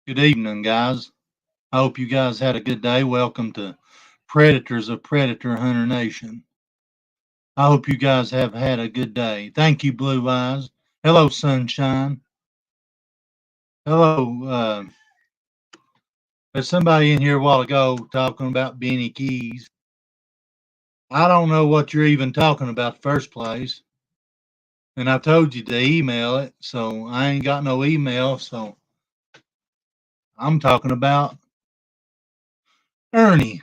Good evening, guys. I hope you guys had a good day. Welcome to Predators of Predator Hunter Nation. I hope you guys have had a good day. Thank you, Blue Eyes. Hello, Sunshine. Hello. There's somebody in here a while ago talking about Benny Keys. I don't know what you're even talking about in the first place. And I told you to email it, so I ain't got no email, so I'm talking about Ernie.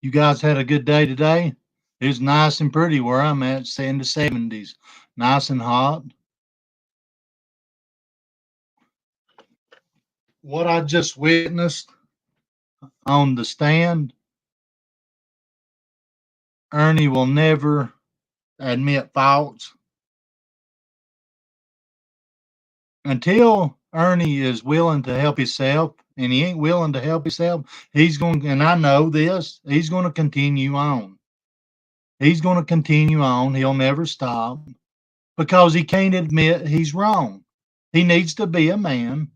You guys had a good day today? It's nice and pretty where I'm at. It's in the 70s. Nice and hot. What I just witnessed on the stand, Ernie will never admit faults until Ernie is willing to help himself, and he ain't willing to help himself. He's going, and I know this, he's going to continue on. He's going to continue on. He'll never stop because he can't admit he's wrong. He needs to be a man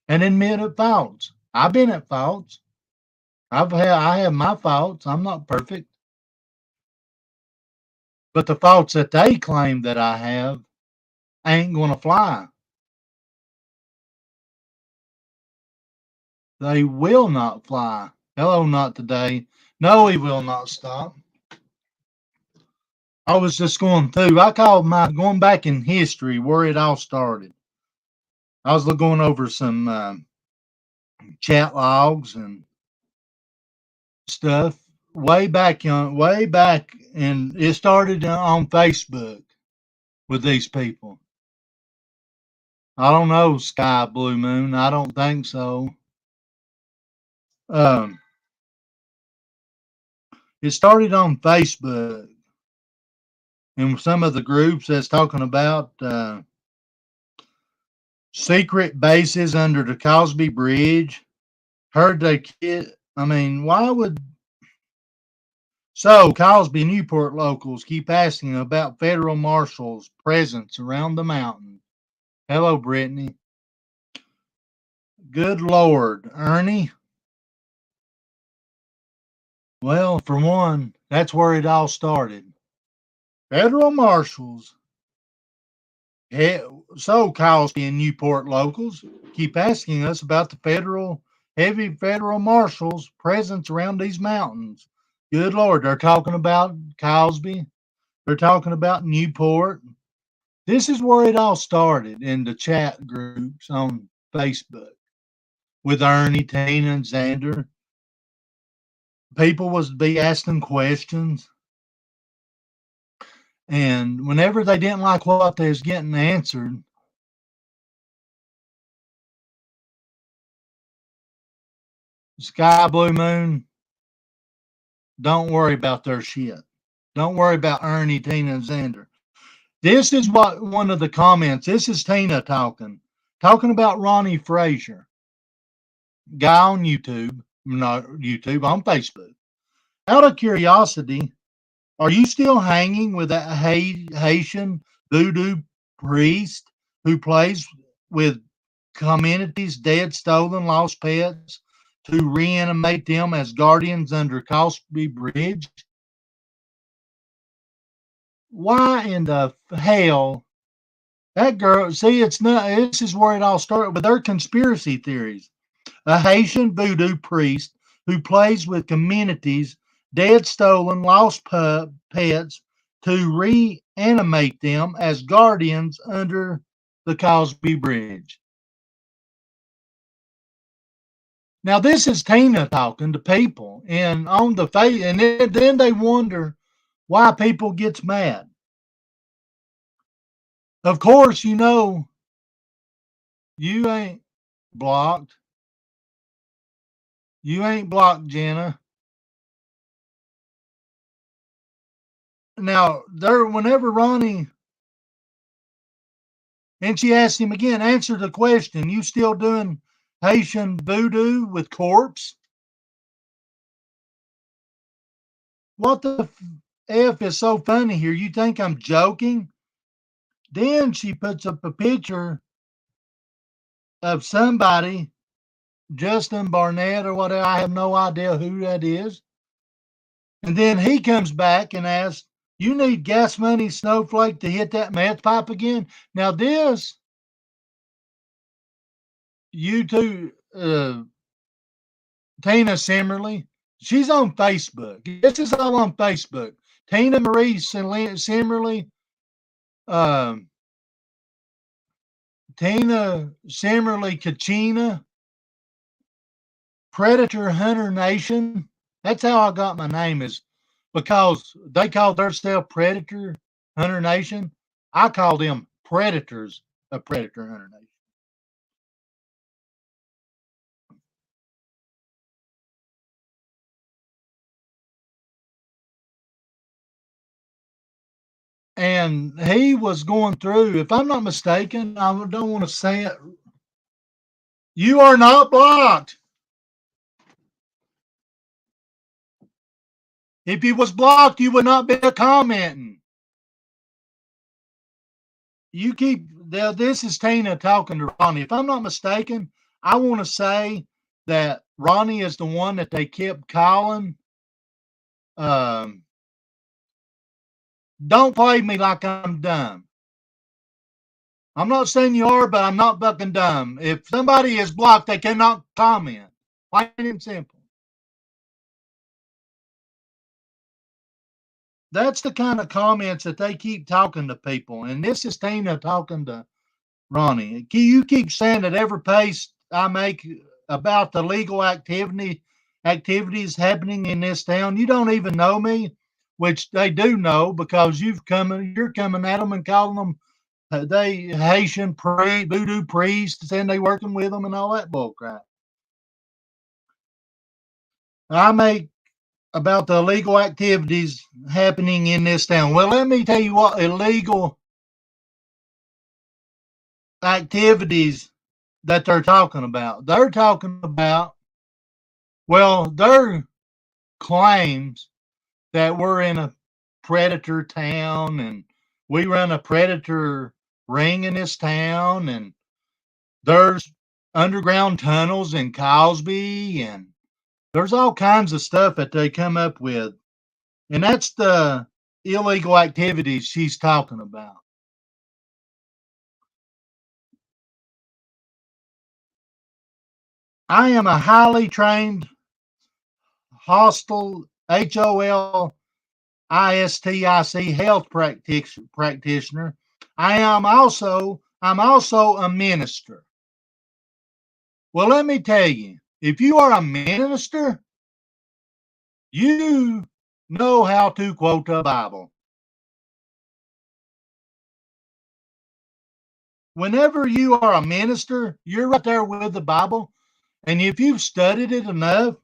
and admit at faults. I've been at faults. I have my faults. I'm not perfect, but the faults that they claim that I have ain't going to fly. They will not fly. Hello, not today. No, he will not stop. I was just going through. I called my going back in history where it all started. I was going over some chat logs and stuff way back, and it started on Facebook with these people. I don't know, Sky Blue Moon. I don't think so. Um, it started on Facebook and some of the groups that's talking about secret bases under the Cosby Bridge. Heard they kid. I mean, why would so Cosby Newport locals keep asking about federal marshals' presence around the mountain? Hello, Brittany. Good Lord, Ernie. Well, for one, that's where it all started. Federal marshals. So Cosby and Newport locals keep asking us about the heavy federal marshals' presence around these mountains. Good Lord, they're talking about Cosby. They're talking about Newport. This is where it all started in the chat groups on Facebook with Ernie, Tina, and Xander. People was be asking questions, and whenever they didn't like what they was getting answered, Sky Blue Moon, don't worry about their shit. Don't worry about Ernie, Tina, and Xander. This is what one of the comments. This is Tina talking about Ronnie Frazier, guy on YouTube, not YouTube, on Facebook. Out of curiosity, are you still hanging with that Haitian voodoo priest who plays with communities' dead, stolen, lost pets to reanimate them as guardians under Cosby Bridge? Why in the hell that girl? See, it's not. This is where it all started with their conspiracy theories. A Haitian voodoo priest who plays with communities' dead, stolen, lost pets to reanimate them as guardians under the Cosby Bridge. Now, this is Tina talking to people, and on the face, and then they wonder why people gets mad. Of course, you ain't blocked. You ain't blocked, Jenna. Now, there, whenever Ronnie and she asked him again, answer the question. You still doing Haitian voodoo with corpse? What the F is so funny here? You think I'm joking? Then she puts up a picture of somebody, Justin Barnett or whatever. I have no idea who that is. And then he comes back and asks, "You need gas money, Snowflake, to hit that meth pipe again?" Now, this, you two, Tina Simmerly, she's on Facebook. This is all on Facebook. Tina Marie Simmerly, um, Tina Simmerly Kachina, Predator Hunter Nation. That's how I got my name, is because they called themselves Predator Hunter Nation. I call them Predators of Predator Hunter Nation. And he was going through, if I'm not mistaken, I don't want to say it. You are not blocked. If you was blocked, you would not be commenting. You keep, now this is Tina talking to Ronnie. If I'm not mistaken, I want to say that Ronnie is the one that they kept calling. Um, don't play me like I'm dumb. I'm not saying you are, but I'm not fucking dumb. If somebody is blocked, they cannot comment. Plain and simple. That's the kind of comments that they keep talking to people. And this is Tina talking to Ronnie. You keep saying that every post I make about the legal activities happening in this town, you don't even know me, which they do know because you're coming at them and calling them they Haitian voodoo priests, and they working with them and all that bullcrap. I make about the illegal activities happening in this town. Well, let me tell you what illegal activities that they're talking about. They're talking about, well, their claims that we're in a predator town and we run a predator ring in this town, and there's underground tunnels in Cosby, and there's all kinds of stuff that they come up with. And that's the illegal activities she's talking about. I am a highly trained hostile HOLISTIC health practitioner. I'm also a minister. Well, let me tell you, if you are a minister, you know how to quote the Bible. Whenever you are a minister, you're right there with the Bible. And if you've studied it enough,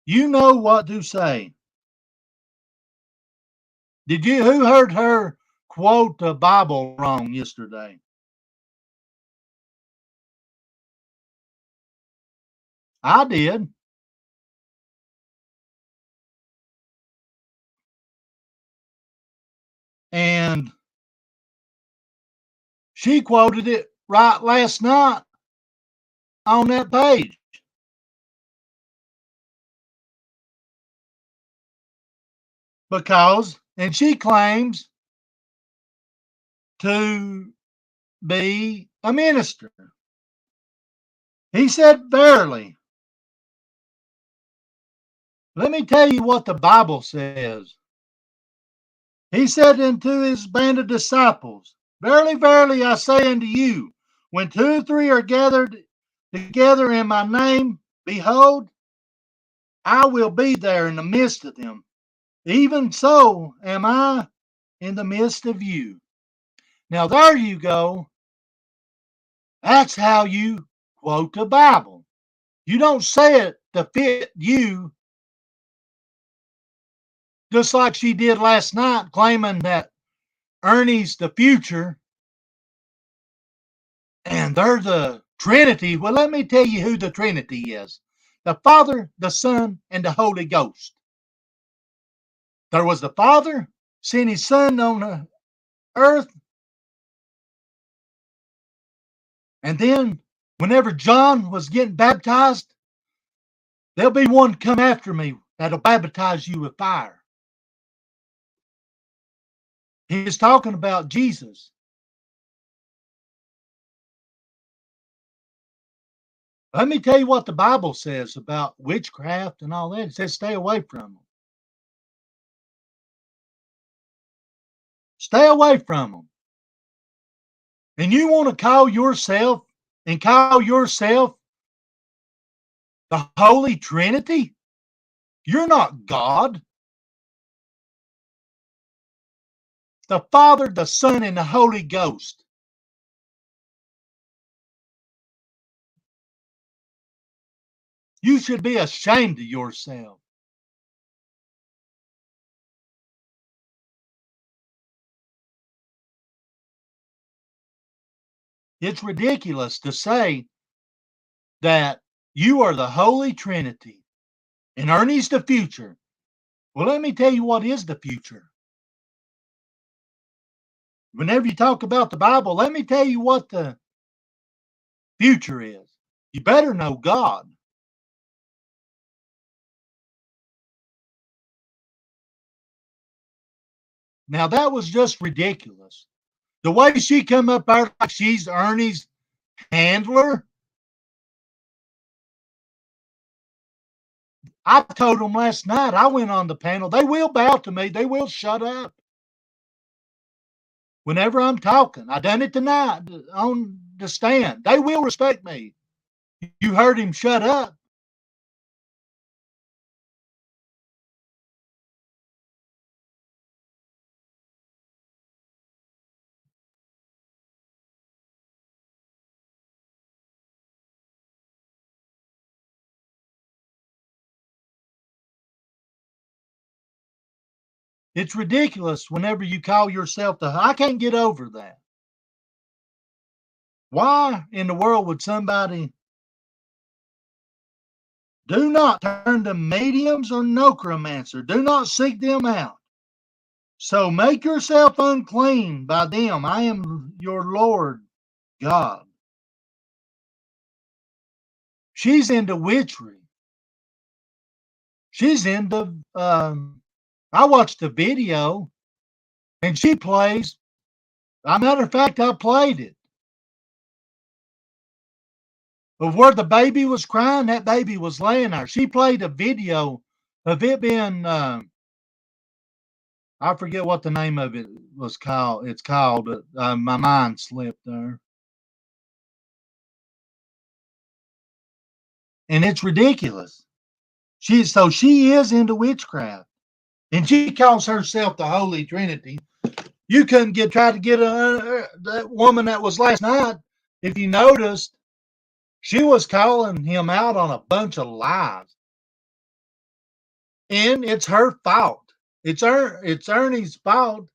you know what to say. Who heard her quote the Bible wrong yesterday? I did. And she quoted it right last night on that page and she claims to be a minister. He said, verily. Let me tell you what the Bible says. He said unto his band of disciples, verily, verily, I say unto you, when two or three are gathered together in my name, behold, I will be there in the midst of them. Even so am I in the midst of you. Now, there you go. That's how you quote the Bible. You don't say it to fit you, just like she did last night, claiming that Ernie's the future and they're the Trinity. Well, let me tell you who the Trinity is: the Father, the Son, and the Holy Ghost. There was the Father, sent his Son on the earth And then, whenever John was getting baptized, there'll be one come after me that'll baptize you with fire. He's talking about Jesus. Let me tell you what the Bible says about witchcraft and all that. It says stay away from them. Stay away from them. And you want to call yourself the Holy Trinity? You're not God. The Father, the Son, and the Holy Ghost. You should be ashamed of yourself. It's ridiculous to say that you are the Holy Trinity and Ernie's the future. Well, let me tell you what is the future. Whenever you talk about the Bible, let me tell you what the future is. You better know God. Now, that was just ridiculous. The way she come up there like she's Ernie's handler, I told them last night, I went on the panel, they will bow to me. They will shut up whenever I'm talking. I done it tonight on the stand. They will respect me. You heard him shut up. It's ridiculous whenever you call yourself I can't get over that. Why in the world would somebody do not turn to mediums or necromancer? Do not seek them out. So make yourself unclean by them. I am your Lord God. She's into witchery. She's into, I watched the video and she plays. As a matter of fact, I played it. Of where the baby was crying, that baby was laying there. She played a video of it being, I forget what the name of it was called. It's called, my mind slipped there. And it's ridiculous. She is into witchcraft. And she calls herself the Holy Trinity. You couldn't try to get that woman that was last night. If you noticed, she was calling him out on a bunch of lies, and it's her fault. It's Ernie's fault.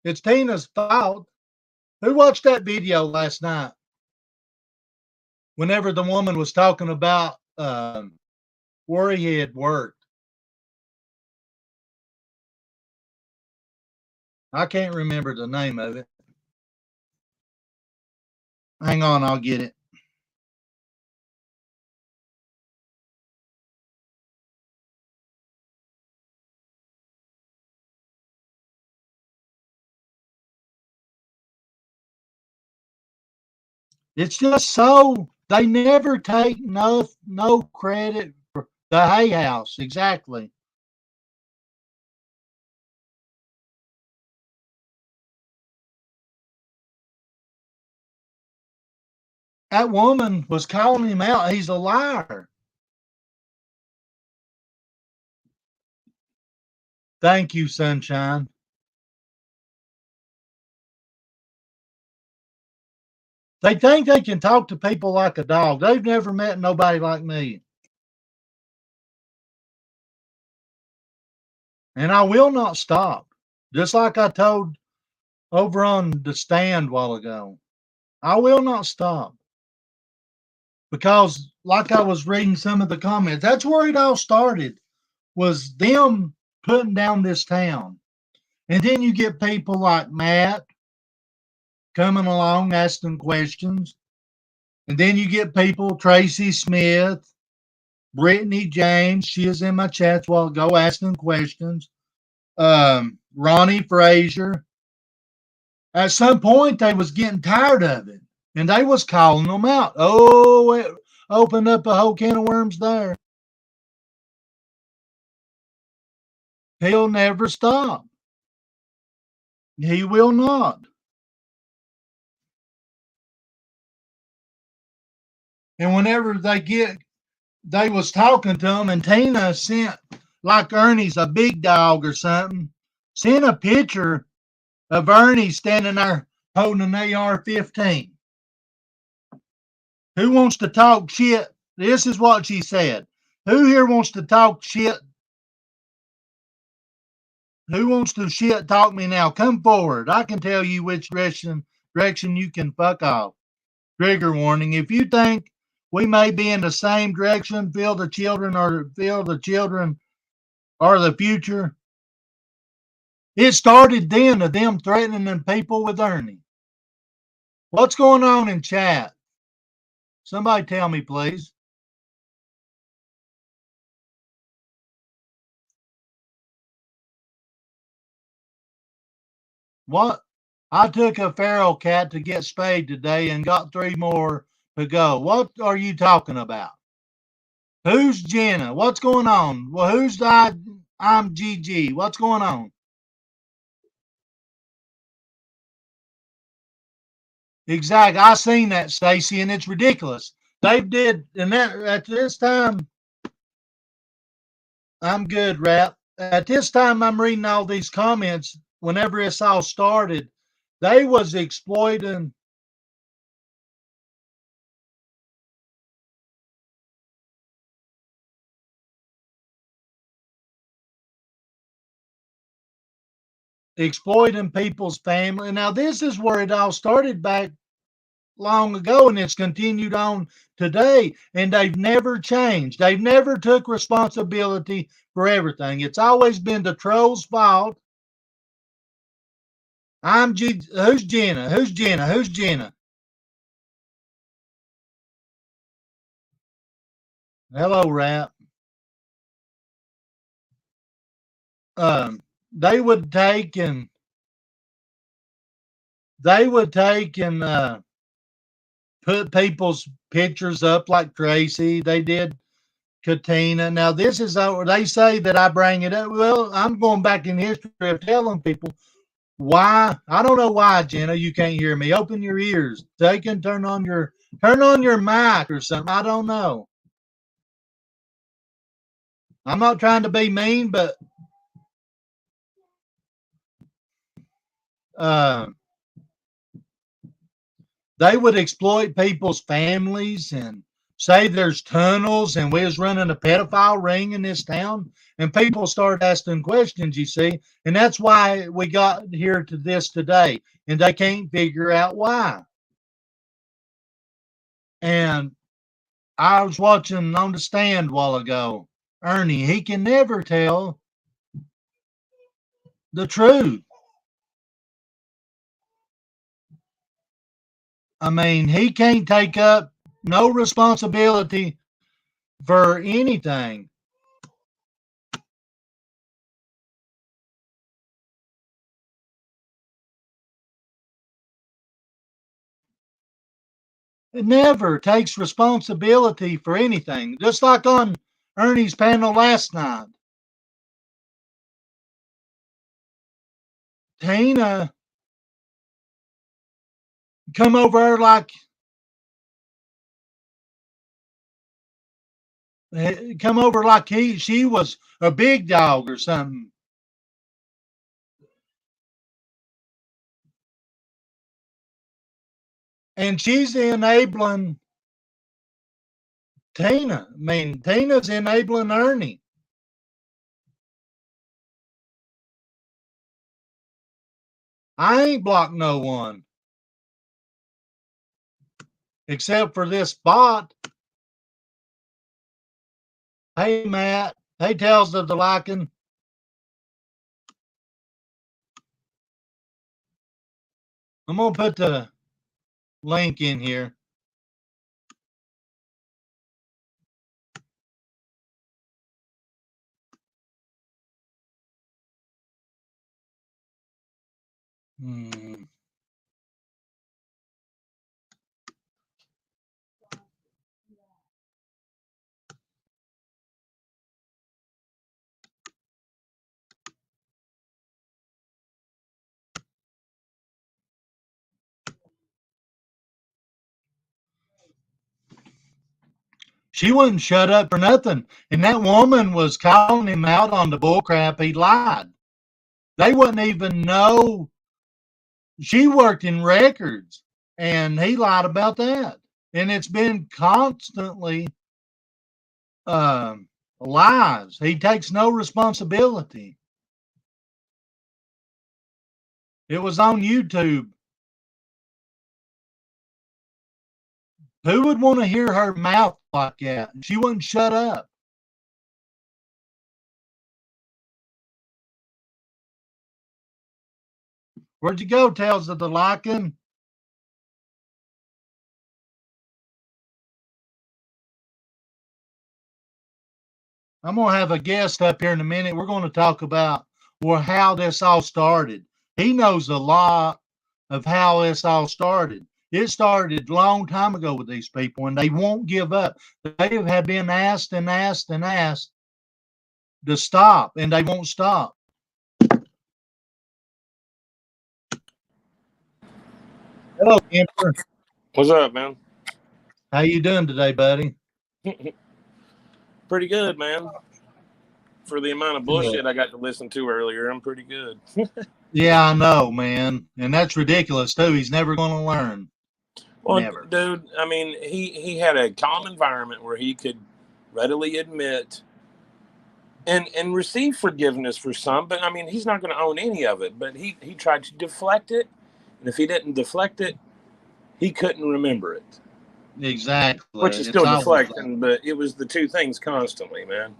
It's Tina's fault. Who watched that video last night? Whenever the woman was talking about where he had worked, I can't remember the name of it. Hang on, I'll get it. It's just so they never take no credit for the Hay House. Exactly. That woman was calling him out. He's a liar. Thank you, sunshine. They think they can talk to people like a dog. They've never met nobody like me. And I will not stop. Just like I told over on the stand a while ago. I will not stop. Because like I was reading some of the comments, that's where it all started, was them putting down this town. And then you get people like Matt coming along asking questions. And then you get people, Tracy Smith, Brittany James, she is in my chats a while ago asking questions. Ronnie Frazier. At some point, they was getting tired of it, and they was calling them out. Oh, it opened up a whole can of worms there. He'll never stop. He will not. And whenever they was talking to him, and Tina sent, like Ernie's a big dog or something, sent a picture of Ernie standing there holding an AR-15. Who wants to talk shit? This is what she said. Who here wants to talk shit? Who wants to shit talk me now? Come forward. I can tell you which direction you can fuck off. Trigger warning. If you think we may be in the same direction, feel the children are the future. It started then of them threatening people with Ernie. What's going on in chat? Somebody tell me, please. What? I took a feral cat to get spayed today and got 3 more to go. What are you talking about? Who's Jenna? What's going on? Well, I'm GG. What's going on? Exactly. I seen that, Stacy, and it's ridiculous. They did, and that at this time, I'm good, Rap. At this time, I'm reading all these comments. Whenever this all started, they was exploiting people's family. Now, this is where it all started back long ago, and it's continued on today, and they've never changed. They've never took responsibility for everything. It's always been the troll's fault. Who's Jenna? Who's Jenna? Who's Jenna? Hello, Rap. They would take and put people's pictures up like Tracy. They did Katina. Now this is they say that I bring it up. Well, I'm going back in history of telling people why. I don't know why, Jenna, you can't hear me. Open your ears. They can turn on your mic or something. I don't know. I'm not trying to be mean, but uh, they would exploit people's families and say there's tunnels and we was running a pedophile ring in this town, and people started asking questions, you see, and that's why we got here to this today, and they can't figure out why. And I was watching on the stand a while ago, Ernie, he can never tell the truth. I mean, he can't take up no responsibility for anything. It never takes responsibility for anything. Just like on Ernie's panel last night. Tina come over her like come over like she was a big dog or something. And she's enabling Tina. I mean, Tina's enabling Ernie. I ain't blocked no one except for this bot. Hey, Matt. Hey, Tales of the Liking. I'm going to put the link in here. Hmm. She wouldn't shut up for nothing. And that woman was calling him out on the bullcrap he lied. They wouldn't even know she worked in records and he lied about that. And it's been constantly lies. He takes no responsibility. It was on YouTube. Who would want to hear her mouth like that? She wouldn't shut up. Where'd you go, Tales of the Lycan? I'm going to have a guest up here in a minute. We're going to talk about how this all started. He knows a lot of how this all started. It started a long time ago with these people, and they won't give up. They have been asked and asked and asked to stop, and they won't stop. Hello, Kemper. What's up, man? How you doing today, buddy? Pretty good, man. For the amount of bullshit I got to listen to earlier, I'm pretty good. Yeah, I know, man. And that's ridiculous, too. He's never going to learn. Well, Never. dude, I mean, he had a calm environment where he could readily admit and receive forgiveness for some, but I mean, he's not going to own any of it. But he tried to deflect it, and if he didn't deflect it, he couldn't remember it. Exactly. Which is It's still always deflecting, but it was the two things constantly, man.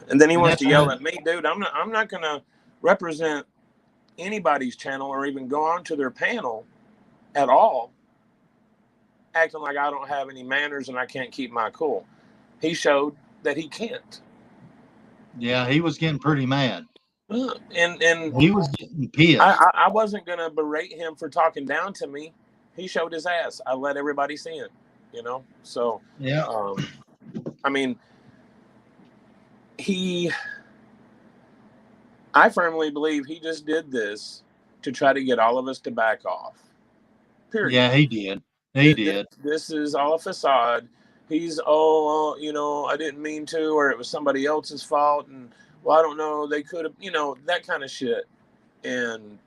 And then he and wants that's to yell at me, dude. I'm not going to represent anybody's channel or even go on to their panel at all, acting like I don't have any manners and I can't keep my cool. He showed that he can't. yeah, he was getting pretty mad. And He was getting pissed. I wasn't gonna berate him for talking down to me. He showed his ass. I let everybody see it, you know. So Yeah. I mean, I firmly believe he just did this to try to get all of us to back off. Period. Yeah, he did. He did. This is all a facade. He's, I didn't mean to, or it was somebody else's fault. And, well, I don't know. They could have, that kind of shit. And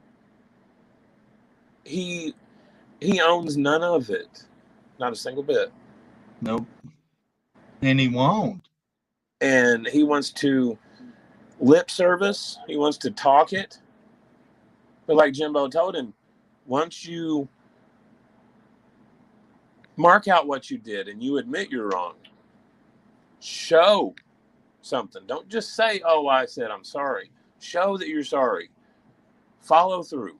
he owns none of it. Not a single bit. Nope. And he won't. And he wants to lip service. He wants to talk it. But like Jimbo told him, once you mark out what you did and you admit you're wrong, show something. Don't just say, oh, I said I'm sorry. Show that you're sorry. Follow through.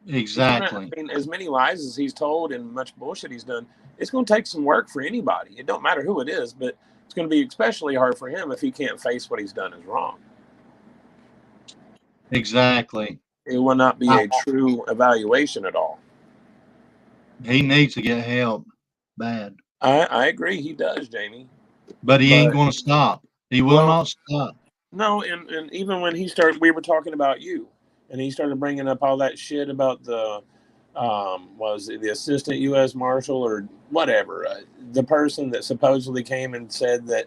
Exactly. I mean, as many lies as he's told and much bullshit he's done, it's going to take some work for anybody. It don't matter who it is, but it's going to be especially hard for him if he can't face what he's done is wrong. Exactly. It will not be a true evaluation at all. He needs to get help bad. I agree. He does, Jamie. But he ain't going to stop. He will not stop. No, and even when we were talking about you, and he started bringing up all that shit about the, was it the assistant U.S. Marshal or whatever, the person that supposedly came and said that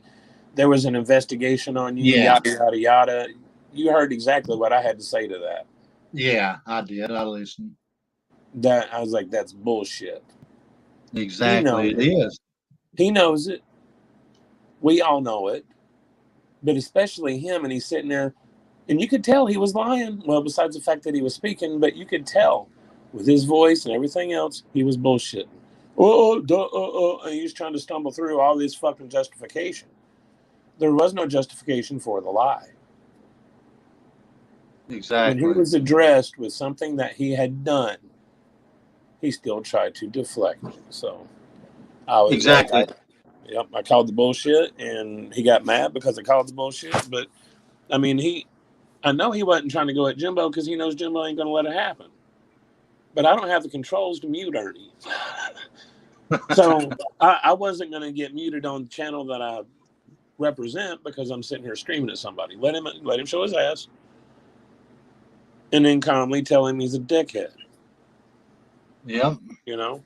there was an investigation on you, yada, yada, yada. You heard exactly what I had to say to that. Yeah, I did. I listened. I was like, that's bullshit. Exactly, it is. He knows it. We all know it. But especially him, and he's sitting there, and you could tell he was lying. Well, besides the fact that he was speaking, but you could tell with his voice and everything else, he was bullshitting. And he was trying to stumble through all this fucking justification. There was no justification for the lie. Exactly. When he was addressed with something that he had done, he still tried to deflect it. So I was exactly. I called the bullshit, and he got mad because I called the bullshit. But I mean, I know he wasn't trying to go at Jimbo because he knows Jimbo ain't going to let it happen. but I don't have the controls to mute Ernie. So I wasn't going to get muted on the channel that I represent because I'm sitting here screaming at somebody. Let him show his ass, and then calmly tell him he's a dickhead. Yep. You know,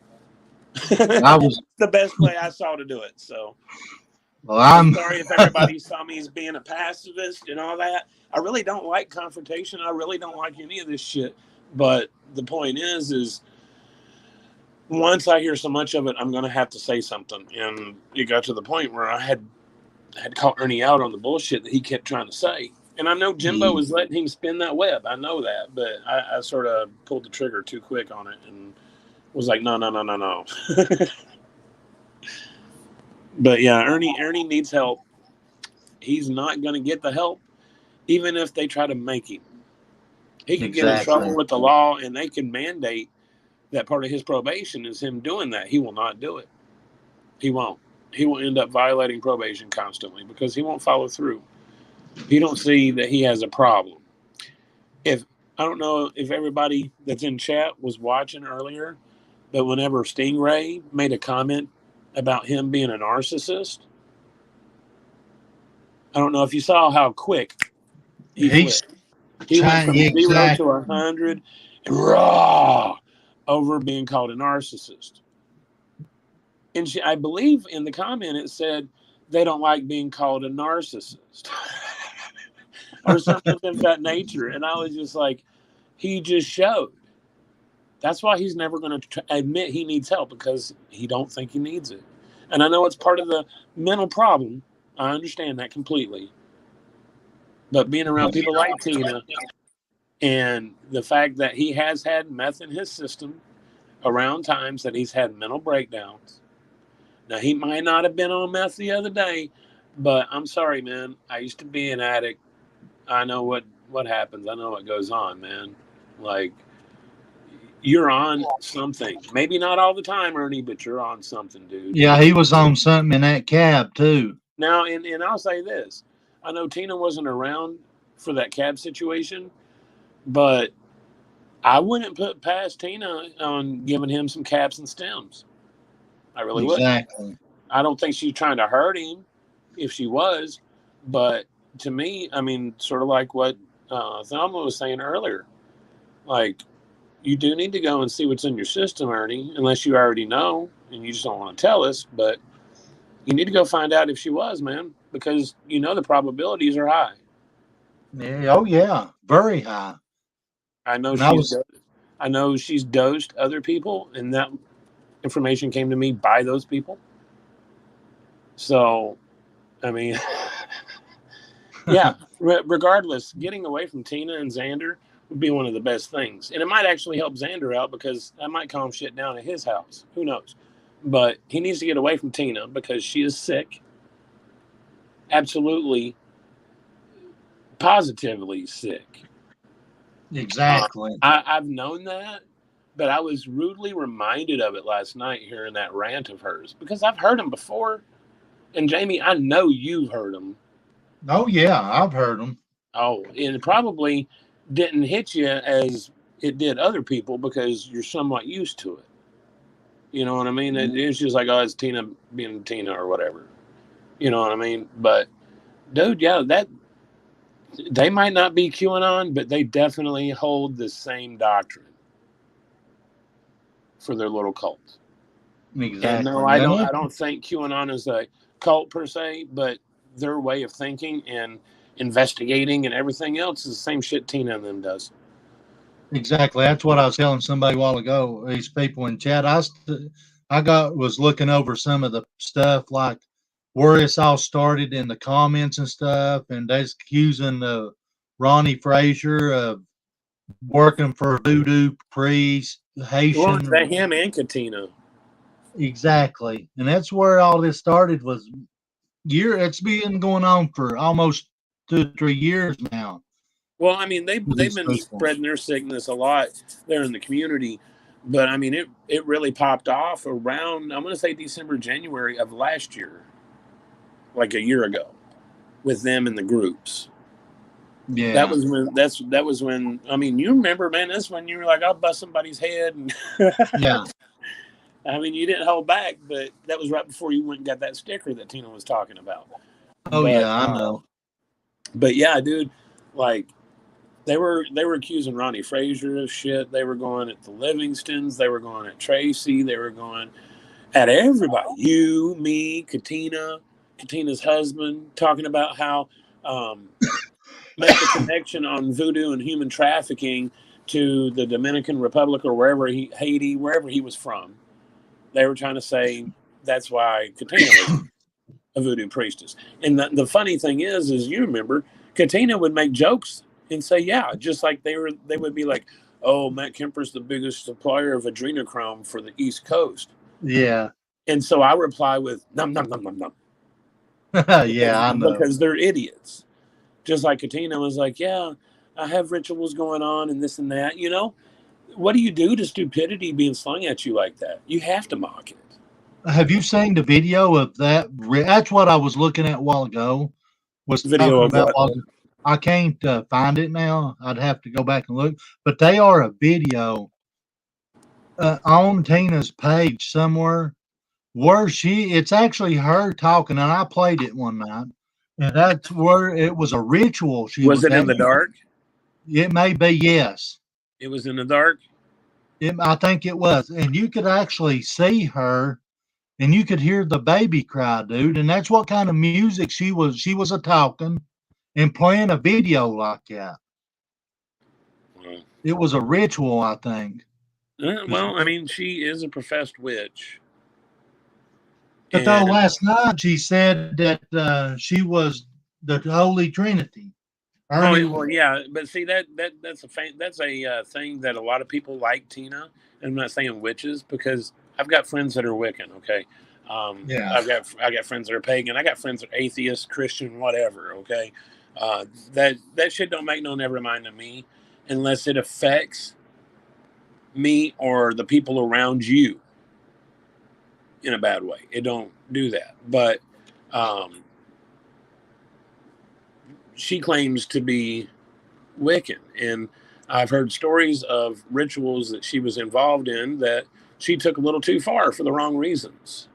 I was. the best way I saw to do it. So Well, I'm sorry if everybody saw me as being a pacifist and all that. I really don't like confrontation. I really don't like any of this shit. But the point is once I hear so much of it, I'm going to have to say something. And it got to the point where I had called Ernie out on the bullshit that he kept trying to say. And I know Jimbo was letting him spin that web. I know that. But I sort of pulled the trigger too quick on it and was like, no. But yeah, Ernie needs help. He's not going to get the help, even if they try to make him. He could get in trouble with the law, and they can mandate that part of his probation is him doing that. He will not do it. He won't. He will end up violating probation constantly because he won't follow through. He don't see that he has a problem. If I don't know if everybody that's in chat was watching earlier, but whenever Stingray made a comment about him being a narcissist, I don't know if you saw how quick he flipped. He went from 0 to 100 raw over being called a narcissist. And I believe in the comment it said they don't like being called a narcissist or something of that nature. And I was just like, he just showed. That's why he's never going to admit he needs help because he don't think he needs it. And I know it's part of the mental problem. I understand that completely. But being around people like Tina and the fact that he has had meth in his system around times that he's had mental breakdowns. Now, he might not have been on meth the other day, but I'm sorry, man. I used to be an addict. I know what happens. I know what goes on, man. Like, you're on something. Maybe not all the time, Ernie, but you're on something, dude. Yeah, he was on something in that cab, too. Now, and I'll say this. I know Tina wasn't around for that cab situation, but I wouldn't put past Tina on giving him some caps and stems. I really would. Exactly. I don't think she's trying to hurt him if she was, but to me, I mean, sort of like what Thelma was saying earlier, like, you do need to go and see what's in your system, Ernie, unless you already know and you just don't want to tell us, but you need to go find out if she was, man, because you know the probabilities are high. Yeah, oh, yeah, very high. I know she's dosed other people, and that information came to me by those people. So, I mean, yeah, regardless, getting away from Tina and Xander would be one of the best things. And it might actually help Xander out because I might calm shit down at his house. Who knows? But he needs to get away from Tina because she is sick. Absolutely, positively sick. Exactly. I've known that, but I was rudely reminded of it last night hearing that rant of hers because I've heard him before. And Jamie, I know you've heard him. Oh, yeah, I've heard them. Oh, and it probably didn't hit you as it did other people because you're somewhat used to it. You know what I mean? Mm-hmm. It's just like, oh, it's Tina being Tina or whatever. You know what I mean? But, dude, yeah, that they might not be QAnon, but they definitely hold the same doctrine for their little cult. Exactly. And no, I don't think QAnon is a cult per se, but their way of thinking and investigating and everything else is the same shit Tina and them does. Exactly. That's what I was telling somebody a while ago. These people in chat, was looking over some of the stuff like where it's all started in the comments and stuff, and they're accusing Ronnie Frazier of working for voodoo priest, Haitian. Well, him and Katina. Exactly, and that's where all this started. It's been going on for almost 2 or 3 years now. Well, I mean, they've been spreading their sickness a lot there in the community, but I mean, it really popped off around, I'm going to say December, January of last year, like a year ago, with them in the groups. That Yeah. was when that was when I mean you remember, man, that's when you were like, I'll bust somebody's head and Yeah. I mean you didn't hold back, but that was right before you went and got that sticker that Tina was talking about. Oh But yeah, I know. but yeah, dude, like they were accusing Ronnie Frazier of shit. They were going at the Livingstons, they were going at Tracy, they were going at everybody. You, me, Katina's husband, talking about how um make the connection on voodoo and human trafficking to the Dominican Republic or wherever Haiti, wherever he was from. They were trying to say that's why Katina was a voodoo priestess. And the funny thing is you remember, Katina would make jokes and say, yeah, just like they would be like, oh, Matt Kemper's the biggest supplier of adrenochrome for the East Coast. Yeah. And so I reply with num num num num num Yeah, I know. because they're idiots. Just like Katina was like, yeah, I have rituals going on and this and that. You know, what do you do to stupidity being slung at you like that? You have to mock it. Have you seen the video of that? That's what I was looking at a while ago. Was Video talking of about what? I can't find it now. I'd have to go back and look. But they are a video on Tina's page somewhere where it's actually her talking, and I played it one night, and that's where it was a ritual she Was was it in the having. dark? It may be, yes. It was in the dark. I think it was, and you could actually see her, and you could hear the baby cry, dude. And that's what kind of music she was. She was a talking and playing a video like that. Well, It was a ritual, I think. well, I mean, she is a professed witch, But though and last night she said that she was the Holy Trinity. oh Ernie, well, yeah, but see that's a thing that a lot of people like Tina. And I'm not saying witches because I've got friends that are Wiccan. Okay, yeah, I got friends that are pagan. I got friends that are atheist, Christian, whatever. Okay, that shit don't make no never mind to me unless it affects me or the people around you in a bad way. It don't do that. But um, she claims to be Wiccan, and I've heard stories of rituals that she was involved in that she took a little too far for the wrong reasons.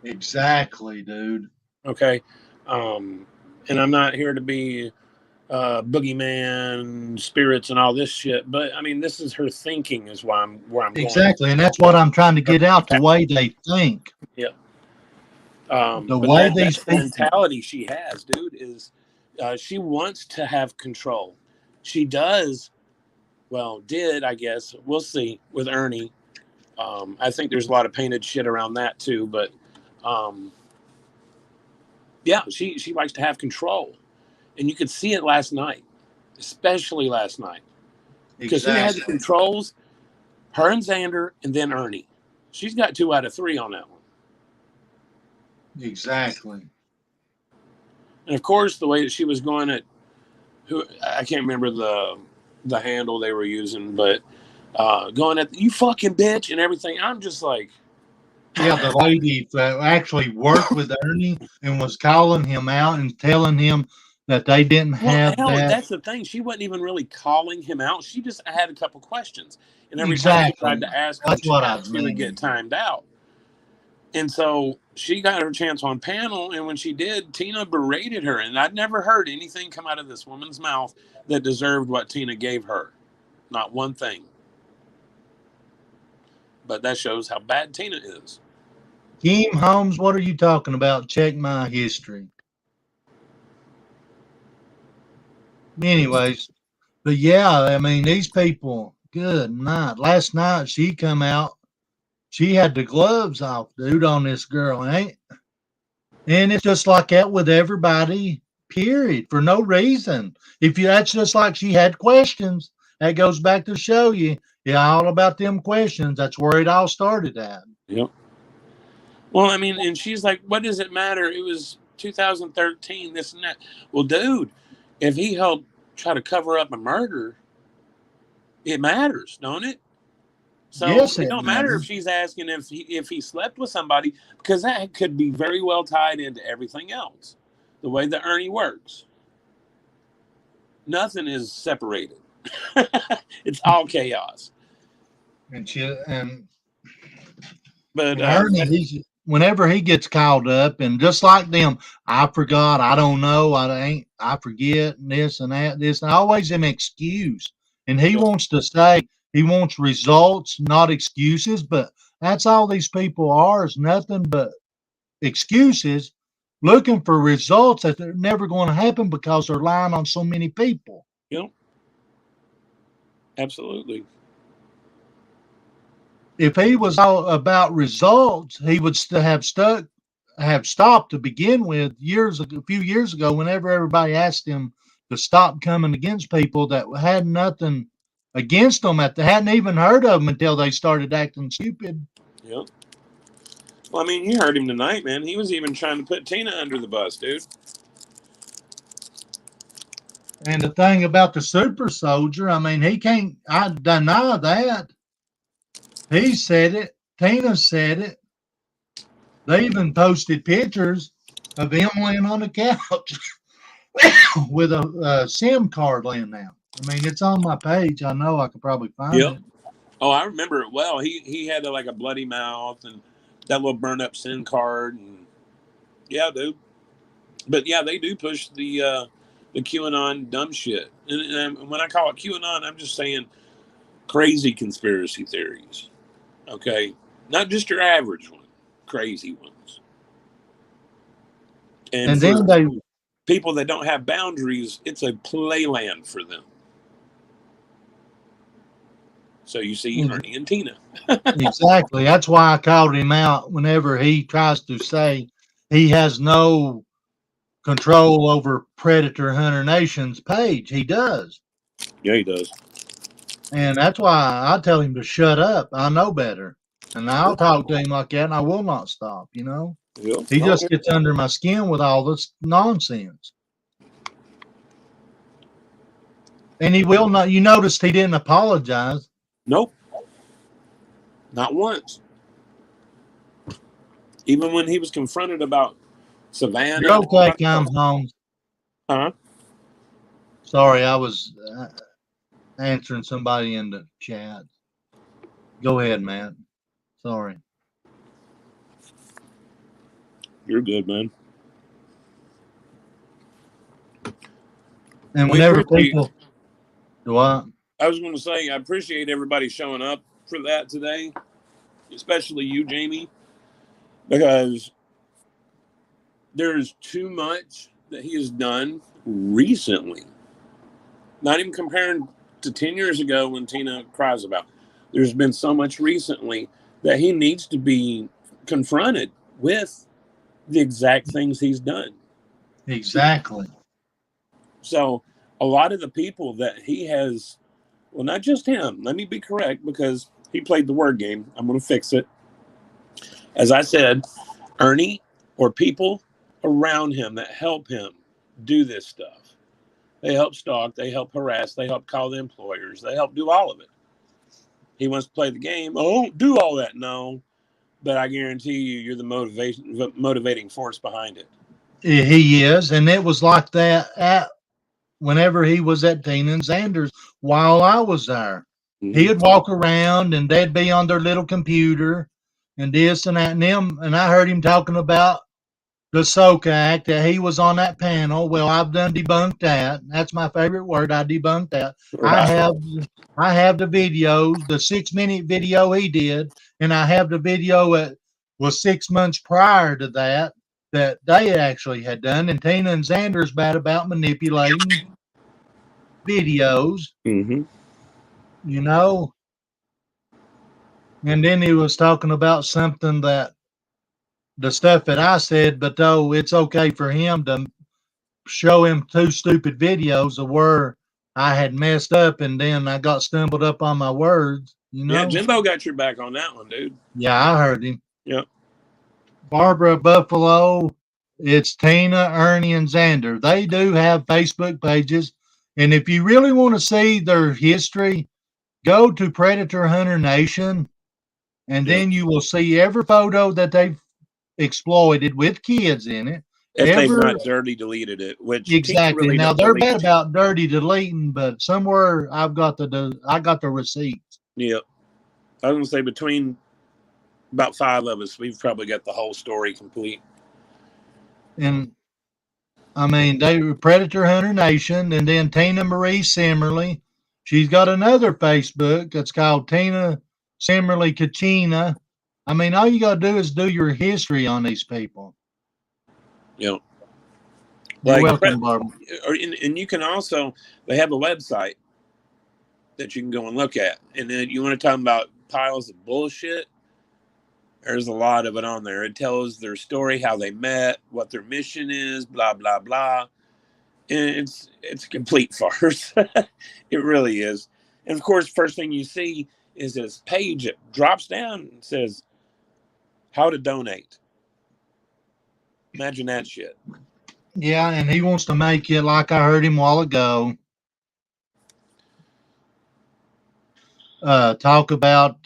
exactly, dude. Okay, um, and I'm not here to be boogeyman spirits and all this shit, but I mean this is her thinking is why I'm where I'm going. Exactly, and that's what I'm trying to get out. The way they think, Yeah. the But way these that's the people. mentality she has, dude. Is she wants to have control. She does. Well, did I guess we'll see with Ernie. I think there's a lot of painted shit around that too, but um, yeah, she likes to have control, and you could see it last night, especially last night, because who had the Exactly, controls? Her and Xander, and then Ernie. She's got 2 out of 3 on that one. exactly. And of course, the way that she was going at who I can't remember the handle they were using, but going at you fucking bitch and everything. I'm just like, Yeah, the lady that actually worked with Ernie and was calling him out and telling him that they didn't well, have hell, that. that's the thing. She wasn't even really calling him out. She just had a couple questions, and every time she tried Exactly. to ask them, That's what I she would get mean. timed out. And so she got her chance on panel, and when she did, Tina berated her, and I'd never heard anything come out of this woman's mouth that deserved what Tina gave her. Not one thing. But that shows how bad Tina is. Kim Holmes, what are you talking about? Check my history. Anyways, but yeah, I mean, these people, good night. Last night she come out, she had the gloves off, dude, on this girl, ain't? And it's just like that with everybody, period, for no reason. If you, that's just like she had questions. That goes back to show you, yeah, all about them questions. That's where it all started at. Yep. Well, I mean, and she's like, what does it matter? It was 2013, this and that. Well, dude, if he helped try to cover up a murder, it matters, don't it? So Yes, it it don't matter if matters. she's asking if he slept with somebody because that could be very well tied into everything else. The way that Ernie works. Nothing is separated. It's all chaos. And she But and Ernie, whenever he gets called up, and just like them, I forgot, I don't know, I forget, and this and that, this, and always an excuse. And he wants to say he wants results, not excuses. But that's all these people are, is nothing but excuses, looking for results that they're never going to happen because they're lying on so many people. you know, absolutely. If he was all about results, he would still have stopped to begin with a few years ago. Whenever everybody asked him to stop coming against people that had nothing against them, that they hadn't even heard of them until they started acting stupid. Yeah. Well, I mean, you heard him tonight, man. He was even trying to put Tina under the bus, dude. And the thing about the super soldier, I mean, he can't I deny that. He said it. Tina said it. They even posted pictures of him laying on the couch with a SIM card laying out. I mean, it's on my page. I know I could probably find Yep. it. Oh, I remember it well. He had like a bloody mouth and that little burned up SIM card, and yeah, dude. But yeah, they do push the QAnon dumb shit. And when I call it QAnon, I'm just saying crazy conspiracy theories. Okay, not just your average one, crazy ones. And And for then they people that don't have boundaries, it's a playland for them. So you see Ernie and Tina. exactly. That's why I called him out whenever he tries to say he has no control over Predator Hunter Nation's page. He does. Yeah, he does. And that's why I tell him to shut up. I know better. And I'll talk to him like that and I will not stop, you know? Yeah. He Oh, just gets under my skin with all this nonsense. And he will not. You noticed he didn't apologize. nope, not once. Even when he was confronted about You're Savannah. okay, come home. Huh? Sorry, I was answering somebody in the chat. Go ahead, Matt. Sorry. You're good, man. And We whenever appreciate. people do I, I was going to say I appreciate everybody showing up for that today, especially you, Jamie, because there's too much that he has done recently. Not even comparing to 10 years ago when Tina cries about. There's been so much recently that he needs to be confronted with the exact things he's done. exactly. So a lot of the people that he has, well, not just him, let me be correct because he played the word game. I'm going to fix it. As I said, Ernie or people around him that help him do this stuff. They help stalk, they help harass, they help call the employers, they help do all of it. He wants to play the game. Oh, don't do all that. No, but I guarantee you, you're the motivating force behind it. He is, and it was like that at whenever he was at Tina and Xander's while I was there. Mm-hmm. He'd walk around and they'd be on their little computer and this and that and them. And I heard him talking about the Soka Act, that he was on that panel. Well, I've done debunked that. That's my favorite word. I debunked that. I Right. have I have the videos, the 6 minute video he did, and I have the video that was 6 months prior to that that they actually had done. And Tina and Xander's bad about manipulating videos, Mm-hmm. you know. And then he was talking about something that the stuff that I said, but though it's okay for him to show him two stupid videos of where I had messed up and then I got stumbled up on my words, you Yeah, know? Jimbo got your back on that one, dude. Yeah, I heard him. Yeah. Barbara Buffalo, it's Tina, Ernie, and Xander. They do have Facebook pages. And if you really want to see their history, go to Predator Hunter Nation, and Yeah. then you will see every photo that they've exploited with kids in it. If they've ever. not dirty deleted it, which Tina Exactly. really Now don't they're delete bad shit. about dirty deleting, but somewhere I got the receipts. Yeah. I was going to say between about 5 of us, we've probably got the whole story complete. And I mean, they were Predator Hunter Nation, and then Tina Marie Simmerly. She's got another Facebook that's called Tina Simmerly Kachina. I mean, all you got to do is do your history on these people. You know, You're like, welcome, Barbara. and you can also, they have a website that you can go and look at. And then you want to talk about piles of bullshit. There's a lot of it on there. It tells their story, how they met, what their mission is, blah blah blah. And it's a complete farce. It really is. And of course, first thing you see is this page that drops down and says how to donate. Imagine that shit. Yeah, and he wants to make it like I heard him a while ago. Talk about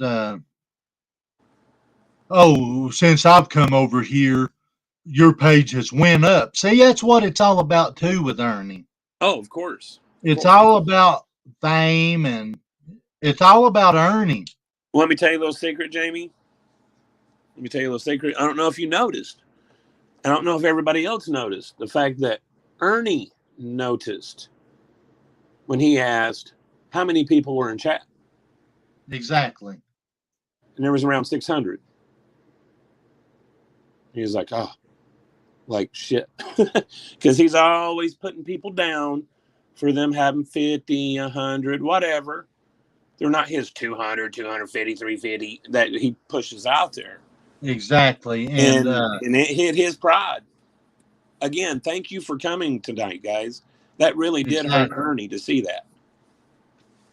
since I've come over here, your page has went up. See, that's what it's all about too with Ernie. Oh, of course. Of It's course. all about fame and it's all about earning. Let me tell you a little secret, Jamie. Let me tell you a little secret. I don't know if you noticed. I don't know if everybody else noticed the fact that Ernie noticed when he asked how many people were in chat, Exactly. and there was around 600. He was like, "Oh, like shit," because he's always putting people down for them having 50, 100, whatever. They're not his 200, 250, 350 that he pushes out there, Exactly. and it hit his pride. Again, thank you for coming tonight, guys. That really did hurt exactly. Ernie to see that.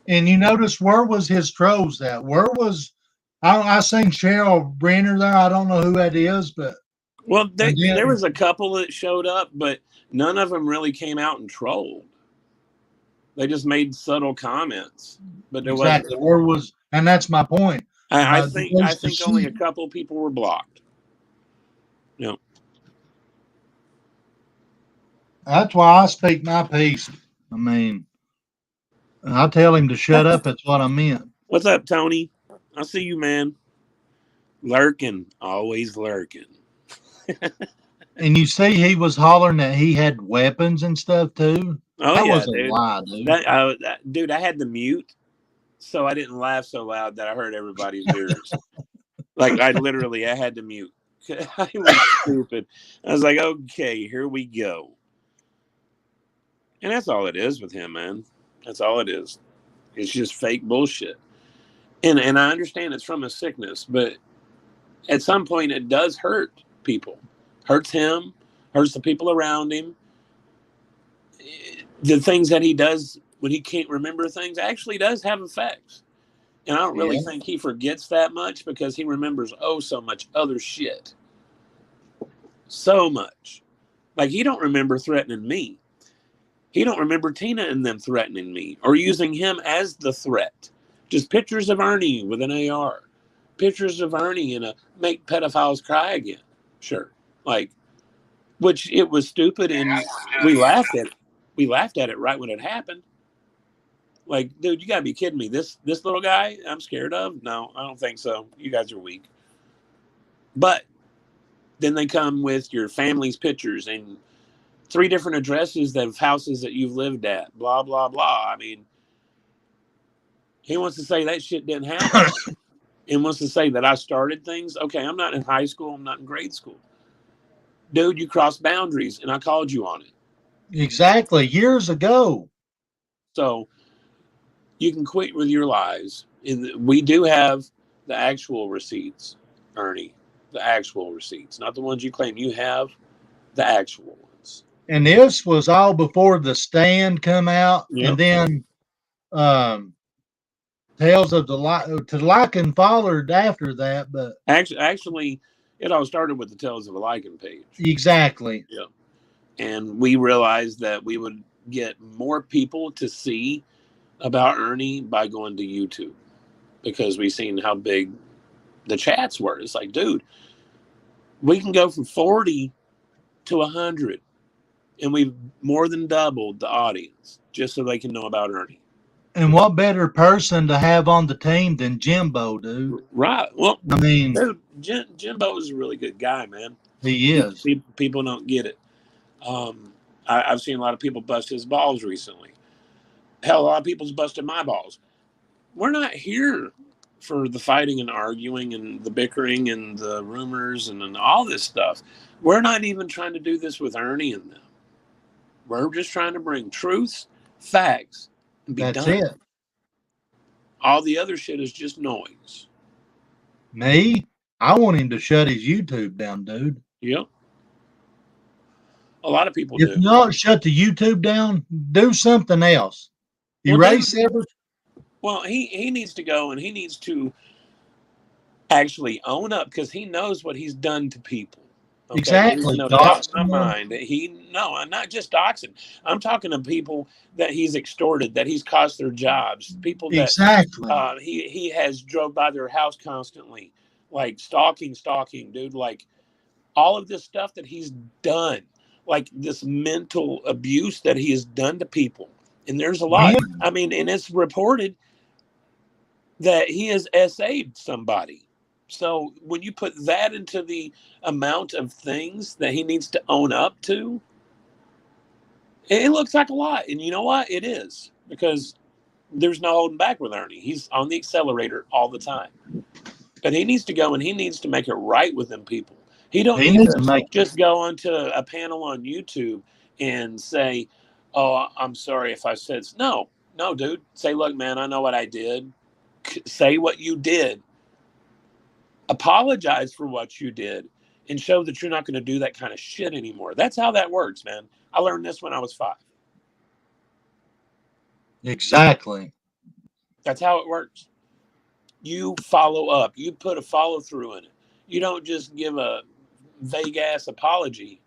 And you notice where was his trolls at? Where was I seen Cheryl Brenner there. I don't know who that is, but Well, and there then was a couple that showed up, but none of them really came out and trolled. They just made subtle comments, but there wasn't. exactly where was and that's my point. I The think I rooster think only a sheep. couple people were blocked. You know, That's why I speak my piece. I mean, I tell him to shut up. That's what I meant. what's up, Tony? I see you, man. Lurking, always lurking. And you see, he was hollering that he had weapons and stuff too. Oh That yeah, was a dude. lie, dude. Dude, I had to mute so I didn't laugh so loud that I hurt everybody's ears. Like I had to mute. I was stupid. I was like, okay, here we go. And that's all it is with him, man. That's all it is. It's just fake bullshit. And I understand it's from a sickness, but at some point it does hurt people. Hurts him, hurts the people around him. The things that he does when he can't remember things actually does have effects. And I don't really Yeah, think he forgets that much because he remembers so much other shit. So much. Like he don't remember threatening me. He don't remember Tina and them threatening me or using him as the threat. Just pictures of Ernie with an AR. Pictures of Ernie in a make pedophiles cry again. Sure. Like, which it was stupid and we laughed at it. We laughed at it right when it happened. Like, dude, you gotta be kidding me. This little guy I'm scared of? No, I don't think so. You guys are weak. But then they come with your family's pictures and 3 different addresses of houses that you've lived at. Blah blah blah. I mean, he wants to say that shit didn't happen and wants to say that I started things. Okay, I'm not in high school. I'm not in grade school. Dude, you crossed boundaries and I called you on it. exactly. Years ago. So you can quit with your lies. We do have the actual receipts, Ernie. The actual receipts, not the ones you claim you have, the actual ones. And this was all before the stand come out, and Yep. then um, Tales of the to Lycan followed after that. But Actually, it all started with the Tales of a Lycan page. exactly, Yep. And we realized that we would get more people to see about Ernie by going to YouTube because we seen how big the chats were. It's like, dude, we can go from 40 to 100, and we've more than doubled the audience just so they can know about Ernie. And what better person to have on the team than Jimbo, dude? Right. Well, I mean, Jimbo is a really good guy, man. he is. People don't get it. I've seen a lot of people bust his balls recently. Hell, a lot of people's busted my balls. We're not here for the fighting and arguing and the bickering and the rumors and all this stuff. We're not even trying to do this with Ernie and them. We're just trying to bring truths, facts, and be That's done. it. All the other shit is just noise. Me, I want him to shut his YouTube down, dude. Yep. A lot of people If do. not shut the YouTube down, do something else. Well, Erase every. well, he needs to go and he needs to actually own up because he knows what he's done to people. Okay, there's Exactly. no doubt Dox in my them. mind that I'm not just doxing. I'm talking to people that he's extorted, that he's cost their jobs, people that Exactly. he has drove by their house constantly, like stalking, dude. Like all of this stuff that he's done, like this mental abuse that he has done to people. And there's a lot. Yeah, I mean, and it's reported that he has SA'd somebody. So when you put that into the amount of things that he needs to own up to, it looks like a lot. And you know what? It is because there's no holding back with Ernie. He's on the accelerator all the time. But he needs to go and he needs to make it right with them people. He don't he need needs to to make. just go onto a panel on YouTube and say, "Oh, I'm sorry if I said no." No, dude. Say, "Look, man, I know what I did." Say what you did. Apologize for what you did and show that you're not going to do that kind of shit anymore. That's how that works, man. I learned this when I was 5. Exactly. That's how it works. You follow up, you put a follow through in it. You don't just give a vague ass apology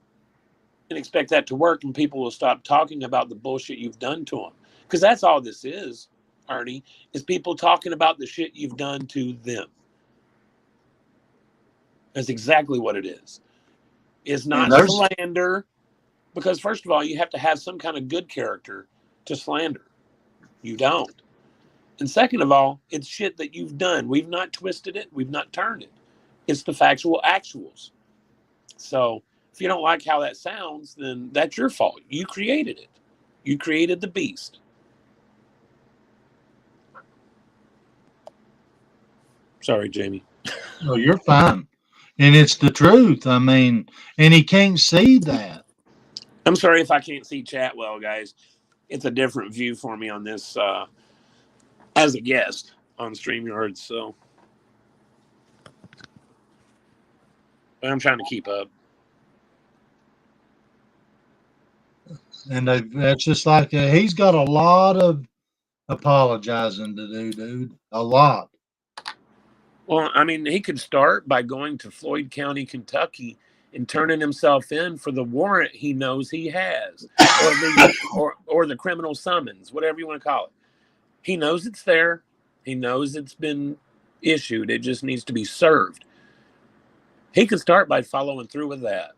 and expect that to work and people will stop talking about the bullshit you've done to them. Because that's all this is, Ernie, is people talking about the shit you've done to them. That's exactly what it is. It's And not there's slander. Because first of all, you have to have some kind of good character to slander. You don't. And second of all, it's shit that you've done. We've not twisted it. We've not turned it. It's the factual actuals. So if you don't like how that sounds, then that's your fault. You created it. You created the beast. Sorry, Jamie. no, you're fine. And it's the truth. I mean, and he can't see that. I'm sorry if I can't see chat well, guys. It's a different view for me on this as a guest on StreamYard. So I'm trying to keep up. And that's just like he's got a lot of apologizing to do, dude. A lot. Well, I mean, he could start by going to Floyd County, Kentucky, and turning himself in for the warrant he knows he has, or the criminal summons, whatever you want to call it. He knows it's there. He knows it's been issued. It just needs to be served. He could start by following through with that.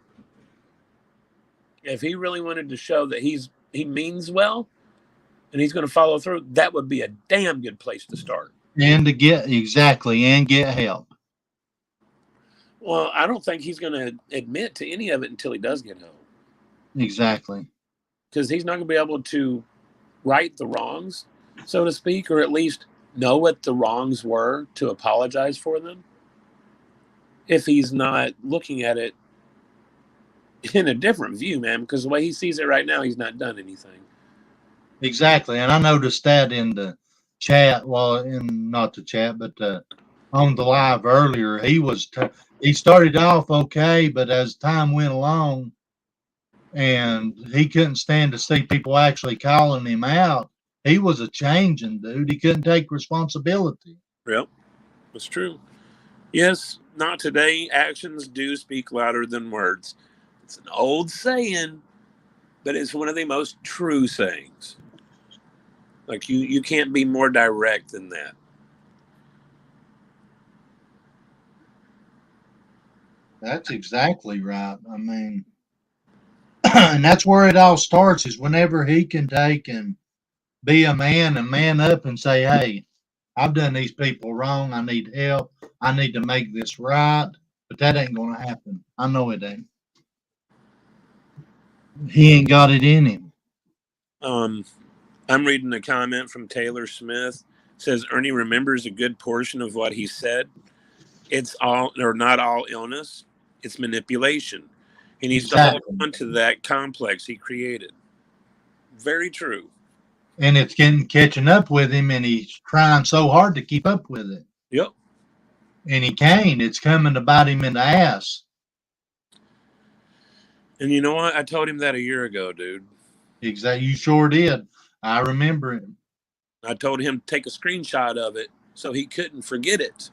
If he really wanted to show that he means well and he's going to follow through, that would be a damn good place to start. And to get exactly and get help. Well, I don't think he's going to admit to any of it until he does get help. Exactly. Because he's not going to be able to right the wrongs, so to speak, or at least know what the wrongs were to apologize for them if he's not looking at it in a different view, man. Because the way he sees it right now, he's not done anything. Exactly. And I noticed that in the chat, well, in not the chat, but on the live earlier, he started off okay, but as time went along, and he couldn't stand to see people actually calling him out. He was a changing dude. He couldn't take responsibility. Yep, that's true. Yes, not today. Actions do speak louder than words. It's an old saying, but it's one of the most true sayings. Like you can't be more direct than that. That's exactly right. I mean, And that's where it all starts, is whenever he can take and be a man and man up and say, hey, I've done these people wrong. I need help. I need to make this right. But that ain't going to happen. I know it ain't. He ain't got it in him. I'm reading a comment from Taylor Smith. It says Ernie remembers a good portion of what he said. It's all or not all illness. It's manipulation. He needs to hold Exactly. on to that complex he created. Very true. And it's getting catching up with him, and he's trying so hard to keep up with it. Yep. And he can't. It's coming to bite him in the ass. And you know what? I told him that a year ago, dude. Exactly. You sure did. I remember him. I told him to take a screenshot of it so he couldn't forget it.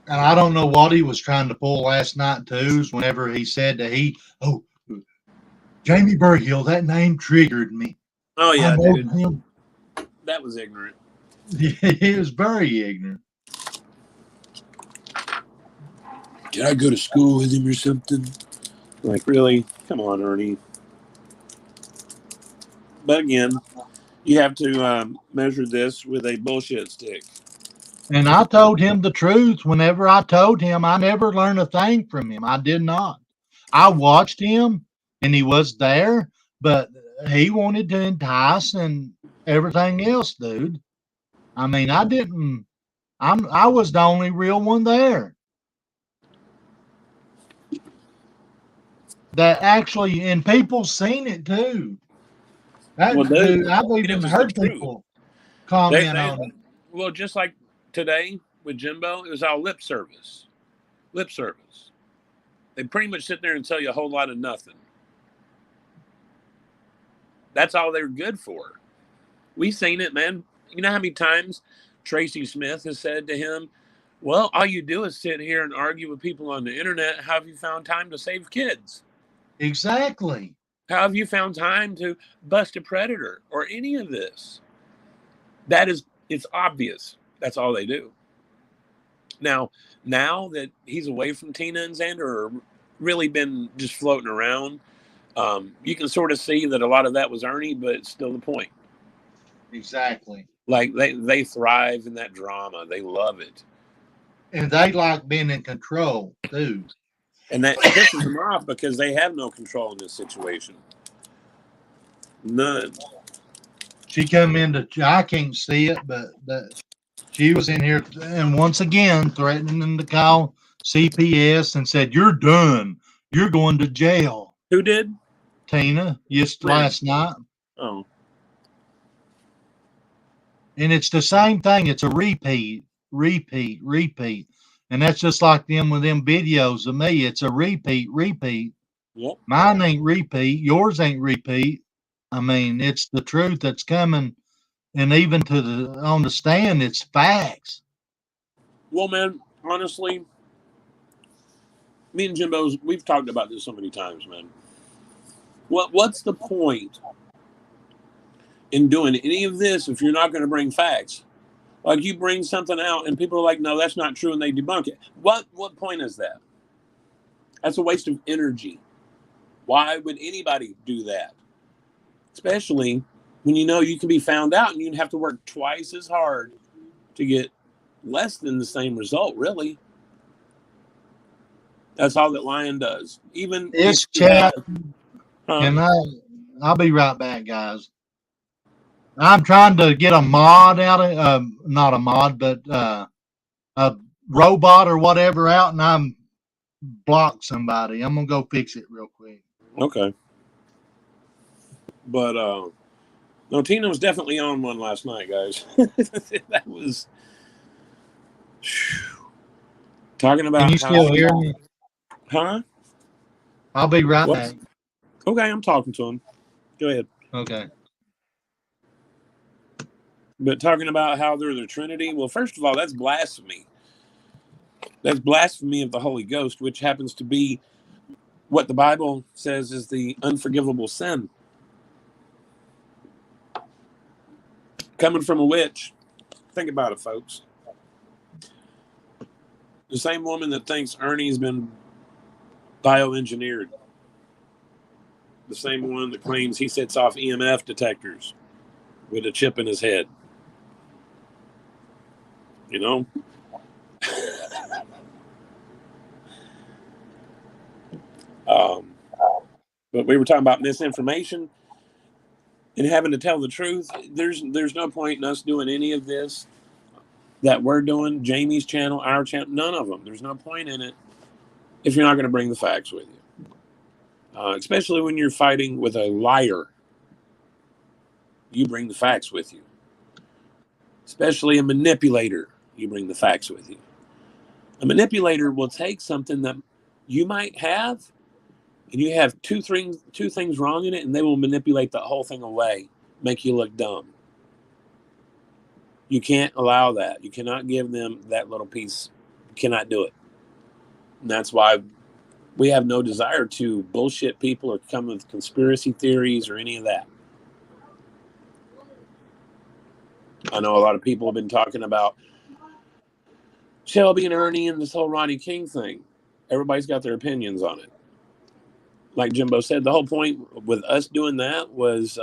And I don't know what he was trying to pull last night too. Is whenever he said that Jamie Berghill, that name triggered me. Oh I yeah, know dude. him. That was ignorant. He was very ignorant. Did I go to school with him or something? Like, really? Come on, Ernie. But again, you have to measure this with a bullshit stick. And I told him the truth. Whenever I told him, I never learned a thing from him. I did not. I watched him, and he was there, but he wanted to entice and everything else, dude. I mean, I didn't. I was the only real one there. That actually, and people seen it too. Well, That dude, dude, I've it even was the heard truth. people comment They on it. well, just like today with Jimbo, it was all lip service. Lip service. They pretty much sit there and tell you a whole lot of nothing. That's all they're good for. We seen it, man. You know how many times Tracy Smith has said to him, well, all you do is sit here and argue with people on the internet. How have you found time to save kids? Exactly. How have you found time to bust a predator or any of this? It's obvious. That's all they do. Now that he's away from Tina and Xander, or really been just floating around, you can sort of see that a lot of that was Ernie, but it's still the point. Exactly. Like they thrive in that drama. They love it. And they like being in control too. And that pisses them off because they have no control in this situation. None. She come into, I can't see it, but she was in here and once again threatening to call CPS and said, "You're done. You're going to jail." Who did? Tina, just When? last night. Oh. And it's the same thing. It's a repeat. And that's just like them with them videos of me. It's a repeat. Yep. Mine ain't repeat. Yours ain't repeat. I mean, it's the truth that's coming. And even to the on the stand, it's facts. Well, man, honestly, me and Jimbo's, we've talked about this so many times, man. What's the point in doing any of this if you're not going to bring facts? Like you bring something out and people are like, no, that's not true, and they debunk it. What point is that? That's a waste of energy. Why would anybody do that? Especially when you know you can be found out and you'd have to work twice as hard to get less than the same result, really. That's all that lying does. Even if It's you have, chat, huh? and I'll be right back, guys. I'm trying to get a mod out of not a mod, but a robot or whatever out, and I'm blocked somebody. I'm gonna go fix it real quick. Okay. But no, Tina was definitely on one last night, guys. That was talking Can about you how still she, hear me? huh? I'll be right What? back. Okay, I'm talking to him. Go ahead. Okay. But talking about how they're the Trinity, well, first of all, that's blasphemy. That's blasphemy of the Holy Ghost, which happens to be what the Bible says is the unforgivable sin. Coming from a witch. Think about it, folks. The same woman that thinks Ernie's been bioengineered. The same one that claims he sets off EMF detectors with a chip in his head. You know? But we were talking about misinformation and having to tell the truth. There's no point in us doing any of this that we're doing, Jamie's channel, our channel, none of them. There's no point in it if you're not going to bring the facts with you. Especially when you're fighting with a liar. You bring the facts with you. Especially a manipulator, you bring the facts with you. A manipulator will take something that you might have, and you have two things wrong in it, and they will manipulate the whole thing away, make you look dumb. You can't allow that. You cannot give them that little piece. You cannot do it. And that's why we have no desire to bullshit people or come with conspiracy theories or any of that. I know a lot of people have been talking about Shelby and Ernie and this whole Ronnie King thing. Everybody's got their opinions on it. Like Jimbo said, the whole point with us doing that was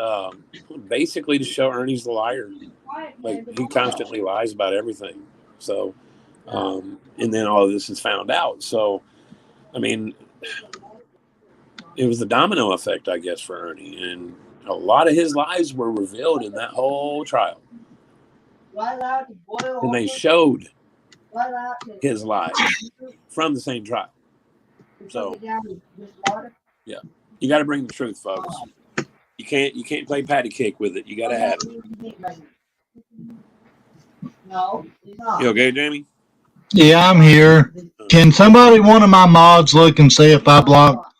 basically to show Ernie's the liar. Like, he constantly lies about everything. So, and then all of this is found out. So, I mean, it was the domino effect, I guess, for Ernie. And a lot of his lies were revealed in that whole trial. And they showed his lies from the same trial. So, yeah, you got to bring the truth, folks. You can't play patty cake with it. You got to have it. You okay, Jamie? Yeah, I'm here. Can somebody, one of my mods, look and see if I blocked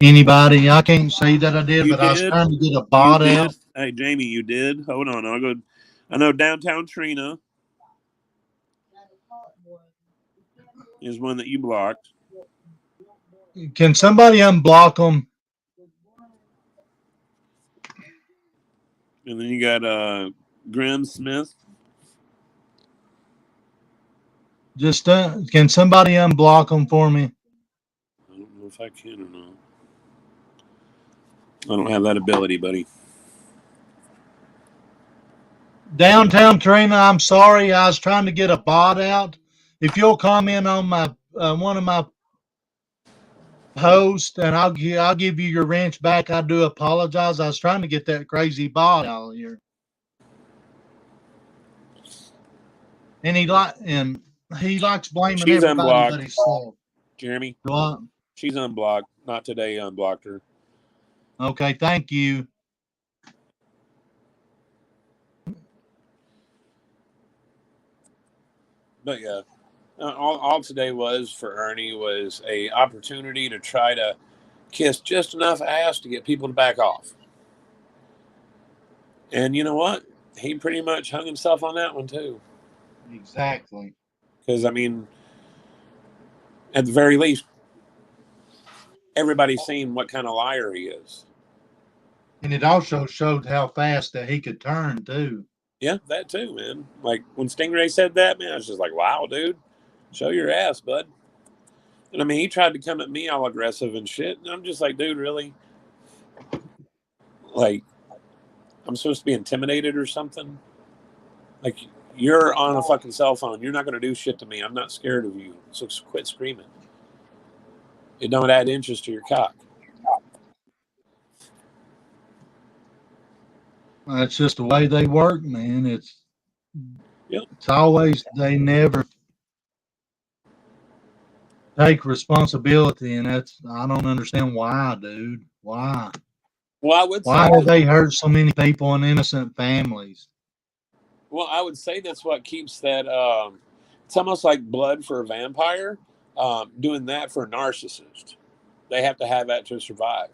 anybody? I can't say that I did, but I was trying to get a bot out. Hey, Jamie, you did? Hold on. I'll go. I know Downtown Trina is one that you blocked. Can somebody unblock them? And then you got Grim Smith. Just can somebody unblock them for me? I don't know if I can or not. I don't have that ability, buddy. Downtown Trina, I'm sorry. I was trying to get a bot out. If you'll comment on my one of my posts, and I'll give you your wrench back. I do apologize. I was trying to get that crazy bot out here, and he likes blaming She's everybody unblocked. but himself. Jeremy, What? she's unblocked. Not today. Unblocked her. Okay, thank you. But yeah, all today was for Ernie was a opportunity to try to kiss just enough ass to get people to back off. And you know what? He pretty much hung himself on that one too. Exactly. Because I mean, at the very least, everybody's seen what kind of liar he is. And it also showed how fast that he could turn too. Yeah, that too, man. Like when Stingray said that, man, I was just like, wow, dude, show your ass, bud. And I mean, he tried to come at me all aggressive and shit. And I'm just like, dude, really? Like, I'm supposed to be intimidated or something? Like, you're on a fucking cell phone. You're not going to do shit to me. I'm not scared of you. So quit screaming. It don't add interest to your cock. That's just the way they work, man. Yep. It's always, they never take responsibility, and I don't understand why, dude. Why? Well, I would say. Why do they hurt so many people and innocent families? Well, I would say that's what keeps that. It's almost like blood for a vampire. Doing that for a narcissist, they have to have that to survive.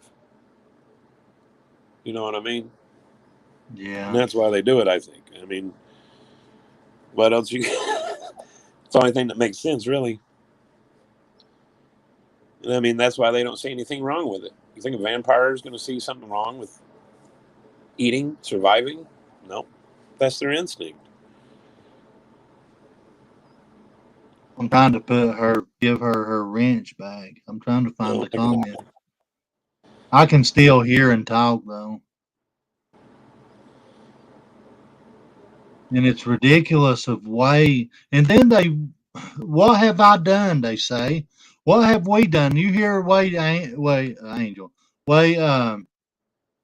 You know what I mean? Yeah. And that's why they do it, I think. I mean, what else you? It's the only thing that makes sense, really. And I mean, that's why they don't see anything wrong with it. You think a vampire is going to see something wrong with eating, surviving? No, that's their instinct. I'm trying to give her wrench back. I'm trying to find Oh the my God. comment. I can still hear and talk though. And it's ridiculous of way. And then what have I done? They say, what have we done? You hear wait, Angel, wait,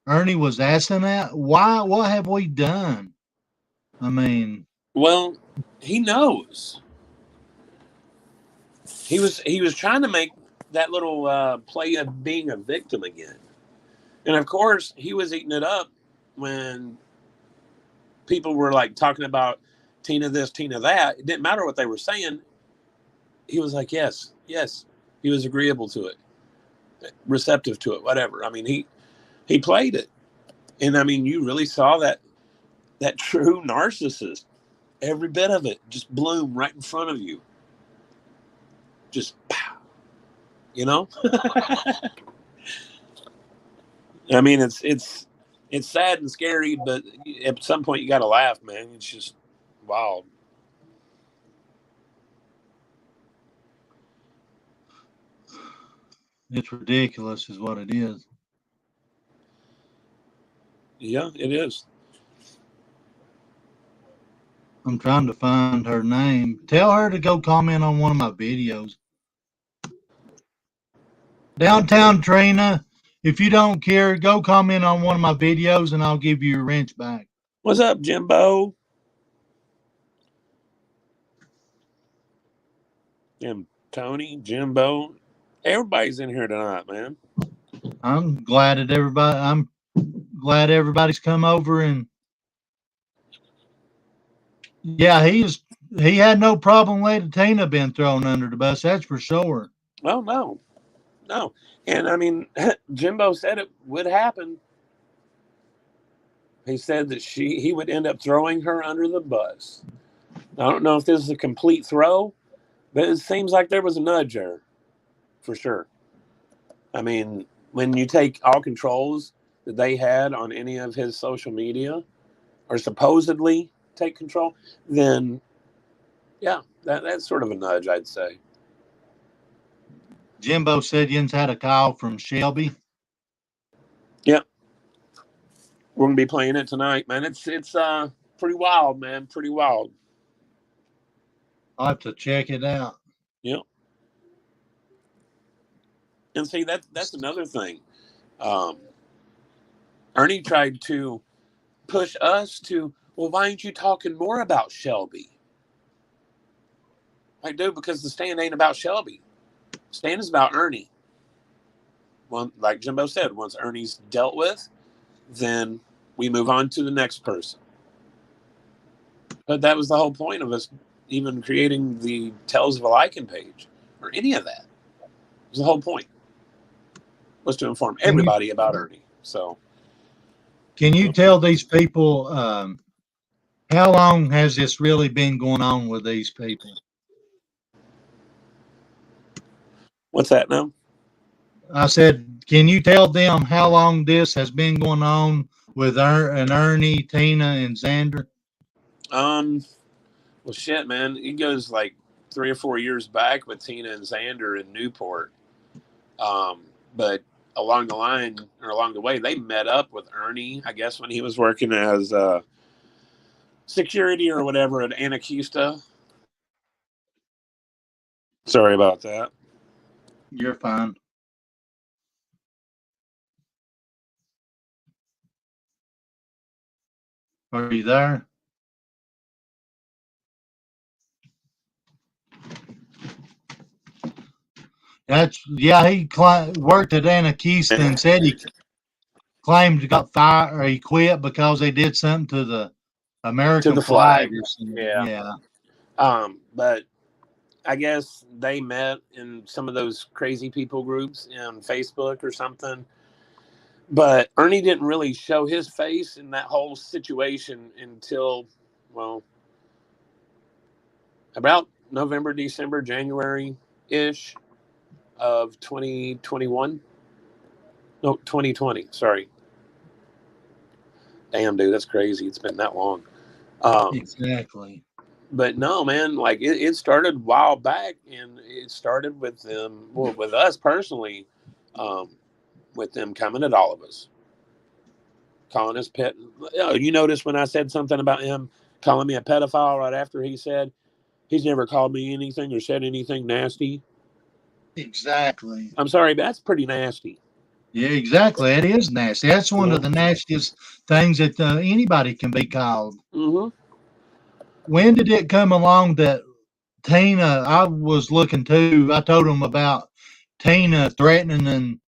Ernie was asking that. Why? What have we done? I mean, Well, he knows. He was trying to make that little play of being a victim again, and of course he was eating it up when people were like talking about Tina this, Tina that. It didn't matter what they were saying. He was like, yes, yes. He was agreeable to it, receptive to it, whatever. I mean, he played it, and I mean, you really saw that true narcissist. Every bit of it just bloom right in front of you. Just pow, you know. I mean, it's sad and scary, but at some point you got to laugh, man. It's just wild. it's ridiculous, is what it is. Yeah, it is. I'm trying to find her name. Tell her to go comment on one of my videos. Downtown Trina, if you don't care, go comment on one of my videos and I'll give you your wrench back. What's up, Jimbo? And Tony, Jimbo, everybody's in here tonight, man. I'm glad everybody's come over and yeah, he had no problem letting Tina been thrown under the bus, that's for sure. Oh no, no, and I mean, Jimbo said it would happen. He said that he would end up throwing her under the bus. I don't know if this is a complete throw, but it seems like there was a nudge there for sure. I mean, when you take all controls that they had on any of his social media, or supposedly take control, then yeah, that's sort of a nudge, I'd say. Jimbo said Yins had a call from Shelby. Yeah, we're gonna be playing it tonight, man. It's pretty wild, man. Pretty wild. I'll have to check it out. Yeah, and see that's another thing. Um, Ernie tried to push us to, well, why aren't you talking more about Shelby? I do, because the stand ain't about Shelby. Stand is about Ernie. Well, like Jimbo said, once Ernie's dealt with, then we move on to the next person. But that was the whole point of us even creating the Tales of a Lycan page or any of that. It was the whole point, was to inform Can you everybody about Ernie. So, can you you know, tell these people how long has this really been going on with these people? what's that now? I said, can you tell them how long this has been going on with Ernie, Tina, and Xander? Um, well, shit, man. It goes like 3 or 4 years back with Tina and Xander in Newport. But along the line, or along the way, they met up with Ernie, I guess, when he was working as security or whatever at Anaquista. Sorry about that. You're fine. Are you there? That's yeah. Worked at Anakeesta and said he claimed he got fired or he quit because they did something to the To American the flag flag. or something. Yeah. Yeah. But I guess they met in some of those crazy people groups on Facebook or something. But Ernie didn't really show his face in that whole situation until, well, about November, December, January ish of 2021. No, 2020. Sorry. Damn, dude, that's crazy. It's been that long. Um, Exactly. But no, man, like it started a while back, and it started with them, well, with us personally, um, with them coming at all of us, calling us pet. You notice when I said something about him calling me a pedophile right after he said he's never called me anything or said anything nasty. Exactly. I'm sorry, but that's pretty nasty. Yeah, exactly. It is nasty. That's You one of know. the nastiest things that anybody can be called. Mm-hmm. When did it come along that Tina? I was looking too. I told them about Tina threatening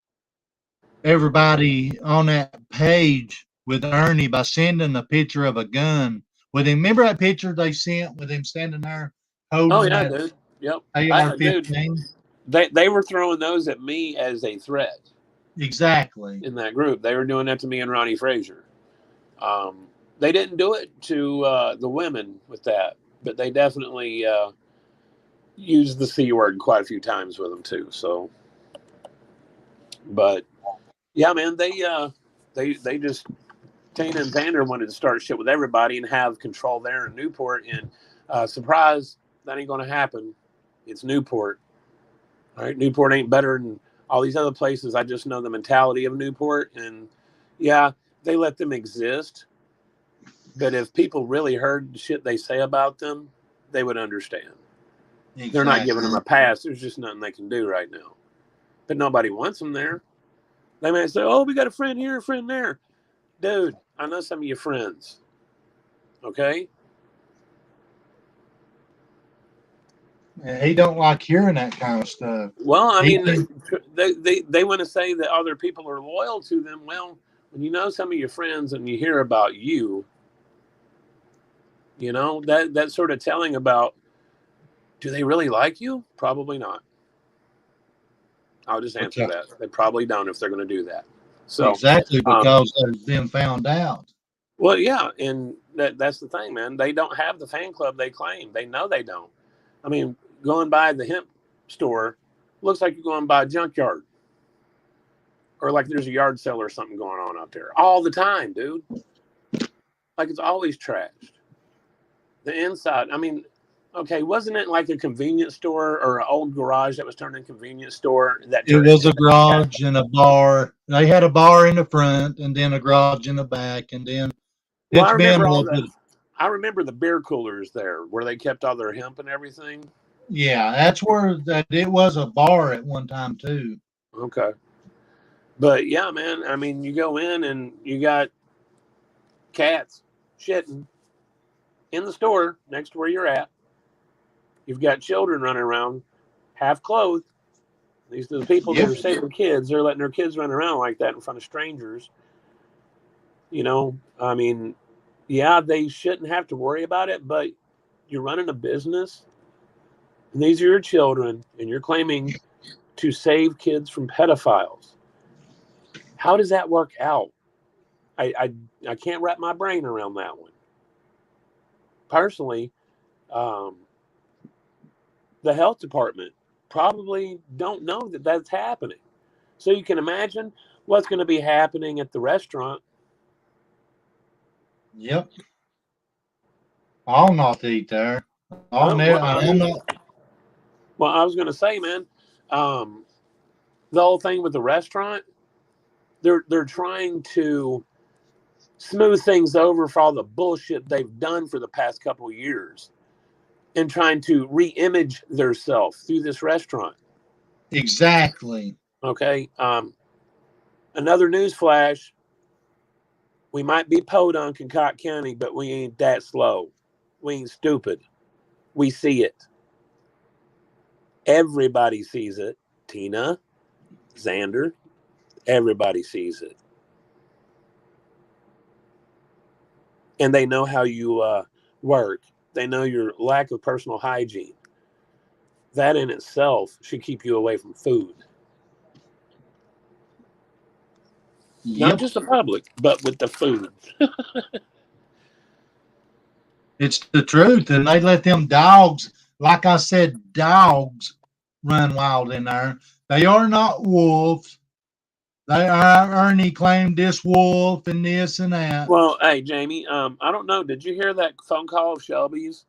everybody on that page with Ernie by sending a picture of a gun with him. Remember that picture they sent with him standing there Oh holding yeah, that dude. Yep. Dude, AR-15? they were throwing those at me as a threat Exactly. in that group. They were doing that to me and Ronnie Frazier. Um, they didn't do it to the women with that, but they definitely used the C word quite a few times with them too. So, but yeah, man, they just Tina and Xander wanted to start shit with everybody and have control there in Newport. And surprise, that ain't going to happen. It's Newport. All right, Newport ain't better than all these other places. I just know the mentality of Newport, and yeah, they let them exist. But if people really heard the shit they say about them, they would understand. They're not giving them Exactly. a pass. There's just nothing they can do right now. But nobody wants them there. They may say, "Oh, we got a friend here, a friend there." Dude, I know some of your friends. Okay. And he don't like hearing that kind of stuff. Well, I He mean, think, they want to say that other people are loyal to them. Well, when you know some of your friends and you hear about you, that's sort of telling about, do they really like you? Probably not. I'll just answer because, that. They probably don't if they're going to do that. So, exactly um, because they've been found out. well, yeah, and that's the thing, man. They don't have the fan club they claim. They know they don't. I mean, going by the hemp store looks like you're going by a junkyard, or like there's a yard sale or something going on out there all the time, dude. Like it's always trashed. The inside, I mean, okay, wasn't it like a convenience store or an old garage that was turned into a convenience store that It turned was into a a gas garage and a bar. They had a bar in the front and then a garage in the back. And then Well, it's been a little bit. I remember the beer coolers there where they kept all their hemp and everything. Yeah, that's where that it was a bar at one time too. Okay. But yeah, man, I mean, you go in and you got cats shitting in the store next to where you're at. You've got children running around half clothed. These are the people that Yep. are saving kids. They're letting their kids run around like that in front of strangers. I mean, yeah, they shouldn't have to worry about it, but you're running a business and these are your children and you're claiming to save kids from pedophiles. How does that work out? I can't wrap my brain around that one. Personally, um, the health department probably don't know that that's happening. So you can imagine what's going to be happening at the restaurant. Yep. I'll not eat there. I'll never. Well, I I'm mean, not. well, I was going to say, man, um, the whole thing with the restaurant, they're trying to smooth things over for all the bullshit they've done for the past couple of years and trying to re-image themselves through this restaurant. Exactly. Okay. Another news flash: we might be podunk in Cott County, but we ain't that slow. We ain't stupid. We see it. Everybody sees it. Tina, Xander, everybody sees it. And they know how you work. They know your lack of personal hygiene. That in itself should keep you away from food. Not Yep. just the public, but with the food. It's the truth. And they let them dogs, like I said, dogs run wild in there. They are not wolves. They are Ernie claimed this wolf and this and that. Well, hey, Jamie, I don't know. Did you hear that phone call of Shelby's?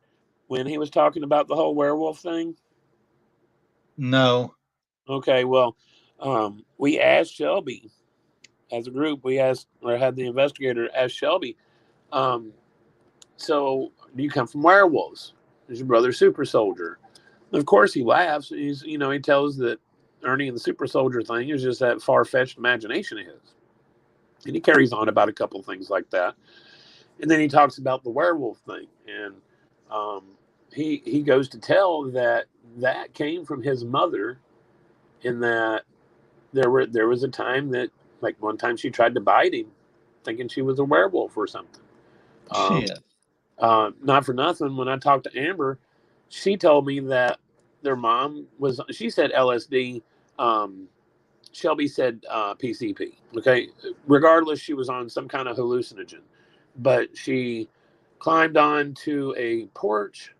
when he was talking about the whole werewolf thing? No. Okay, well, we asked Shelby as a group. We asked or had the investigator ask Shelby. Um, so, do you come from werewolves? Is your brother a super soldier? And of course, he laughs. He tells that Ernie and the super soldier thing is just that far fetched imagination of his, and he carries on about a couple of things like that. And then he talks about the werewolf thing, and um, he goes to tell that that came from his mother, in that there was a time that, like, one time she tried to bite him, thinking she was a werewolf or something. Um, Shit. not for nothing, when I talked to Amber, she told me that their mom was. She said LSD. Um, Shelby said PCP. Okay, regardless, she was on some kind of hallucinogen, but she climbed onto a porch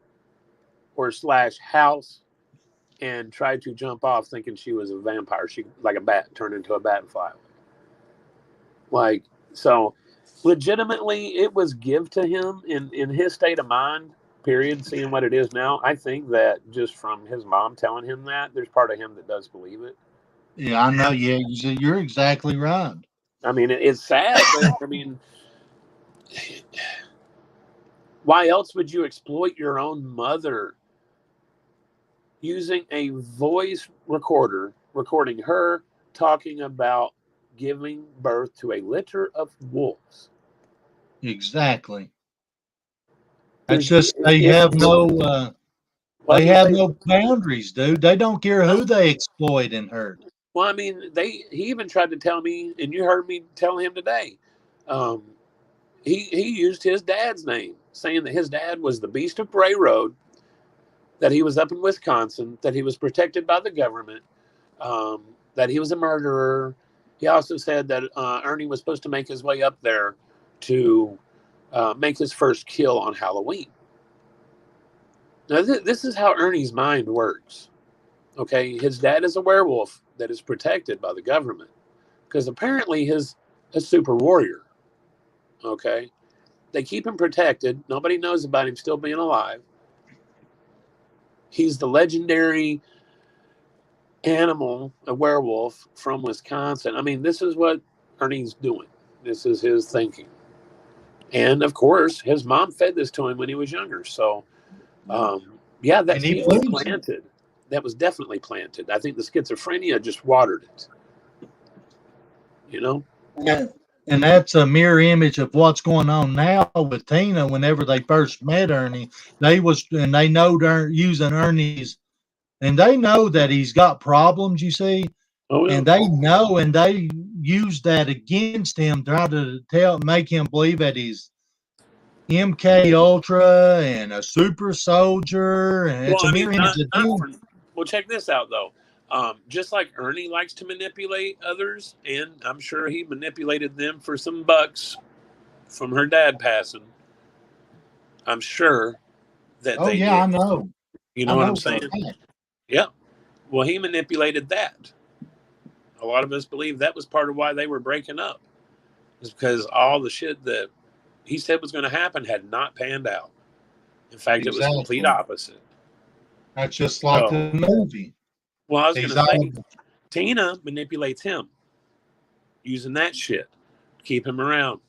or slash house and tried to jump off, thinking she was a vampire. She, like a bat, turned into a bat and fly away. Like, so, legitimately, it was give to him in his state of mind. Period. Seeing what it is now, I think that just from his mom telling him that, there's part of him that does believe it. Yeah, I know. Yeah, you're exactly right. I mean, it's sad, but I mean, why else would you exploit your own mother using a voice recorder, recording her talking about giving birth to a litter of wolves? Exactly. That's There's, just it's, well, I was they going to have say, no boundaries, dude. They don't care no. who they exploit and hurt. Well, I mean, he even tried to tell me, and you heard me tell him today. Um, he used his dad's name, saying that his dad was the Beast of Bray Road, that he was up in Wisconsin, that he was protected by the government, um, that he was a murderer. He also said that Ernie was supposed to make his way up there to make his first kill on Halloween. Now, this is how Ernie's mind works. Okay, his dad is a werewolf that is protected by the government because apparently he's a super warrior. Okay, they keep him protected. Nobody knows about him still being alive. He's the legendary animal, a werewolf from Wisconsin. I mean, this is what Ernie's doing. This is his thinking. And of course, his mom fed this to him when he was younger. So, yeah, that And he seed was believes it. planted. That was definitely planted. I think the schizophrenia just watered it. You know? Yeah. And that's a mirror image of what's going on now with Tina. Whenever they first met Ernie, they know they're using Ernie's, and they know that he's got problems. You see, Oh yeah. and they know, and they use that against him, try to make him believe that he's MK Ultra and a super soldier, and Well, it's a I mean, mirror image of not them. for. Well, check this out though. Just like Ernie likes to manipulate others, and I'm sure he manipulated them for some bucks from her dad passing. I'm sure that Oh they yeah, did. You I know what I'm know for saying? a fact. Yeah. Well, he manipulated that. A lot of us believe that was part of why they were breaking up, is because all the shit that he said was going to happen had not panned out. In fact, it was complete Exactly. opposite. That's just like the So, movie. well, I was going He's to say, all Tina manipulates him using that shit to keep him around.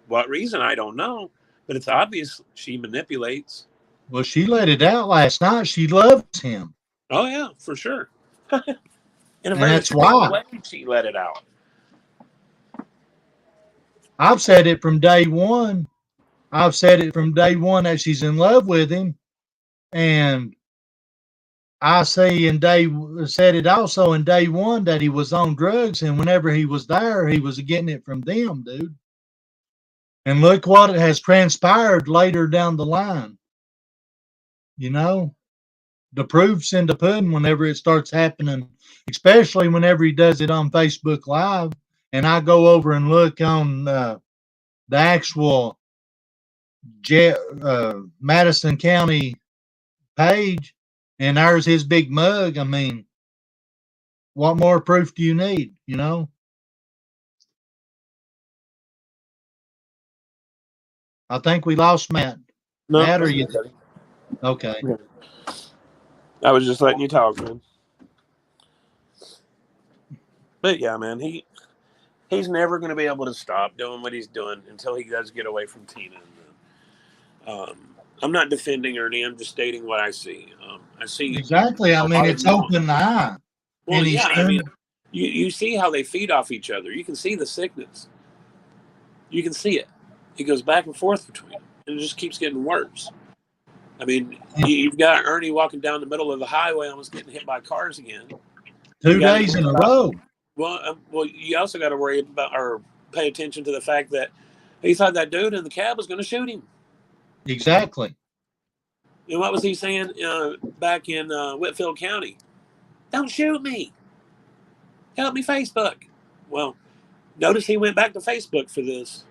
What reason? I don't know. But it's obvious she manipulates. well. She let it out last night. She loves him, Oh, yeah, for sure. In a and very that's strong why way, she let it out. I've said it from day one. I've said it from day one that she's in love with him, and I say in day said it also in day one that he was on drugs, and whenever he was there, he was getting it from them, dude. And look what has transpired later down the line. You know, the proof's in the pudding whenever it starts happening, especially whenever he does it on Facebook Live. And I go over and look on the actual Madison County page, and there's his big mug. I mean, what more proof do you need? You know, I think we lost Matt. No, Matt, I'm are you? good, buddy. Okay. I was just letting you talk, man. But yeah, man, he's never going to be able to stop doing what he's doing until he does get away from Tina. I'm not defending Ernie. I'm just stating what I see. I see Exactly. I a mean, lot of it's nuance. open eye, Well, and yeah, he's I mean, turned. you see how they feed off each other. You can see the sickness. You can see it. It goes back and forth between them, and it just keeps getting worse. I mean, you've got Ernie walking down the middle of the highway, almost getting hit by cars again. You Two got to days worry in a about row. well. You also got to worry about or pay attention to the fact that he thought that dude in the cab was going to shoot him. Exactly. And what was he saying back in Whitfield County? Don't shoot me. Help me, Facebook. Well, notice he went back to Facebook for this.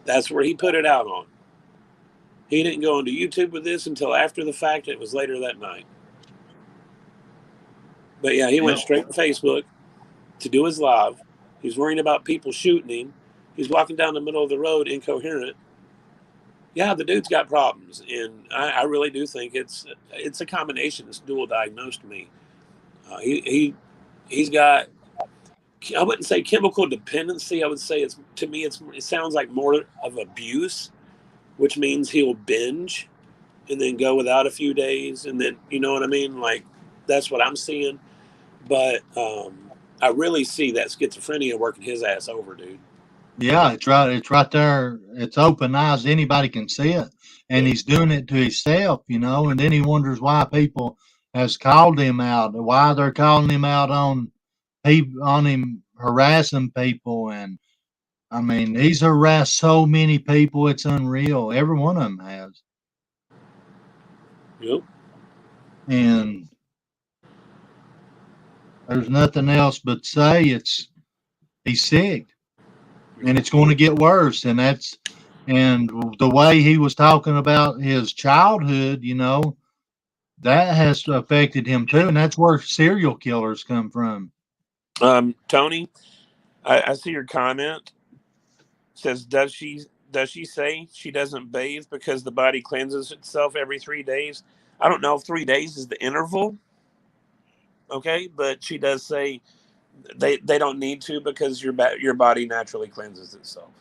That's where he put it out on. He didn't go onto YouTube with this until after the fact. It was later that night. But yeah, he went Yep. straight to Facebook to do his live. He's worrying about people shooting him. He's walking down the middle of the road incoherent. Yeah, the dude's got problems, and I really do think it's a combination. It's dual diagnosed to me. He's got, I wouldn't say chemical dependency. I would say it's to me it sounds like more of abuse, which means he'll binge and then go without a few days, and then you know what I mean. Like that's what I'm seeing, but I really see that schizophrenia working his ass over, dude. Yeah, it's right. It's right there. It's open eyes. Anybody can see it, and Yep. he's doing it to himself, you know. And then he wonders why people has called him out, why they're calling him out on on him harassing people, and I mean, he's harassed so many people. It's unreal. Every one of them has, Yep. and there's nothing else but say he's sick, and Yep. it's going to get worse. And the way he was talking about his childhood, you know, that has affected him too, and that's where serial killers come from. Tony, I see your comment. Says, does she say she doesn't bathe because the body cleanses itself every 3 days? I don't know if 3 days is the interval, okay, but she does say they don't need to because your body naturally cleanses itself.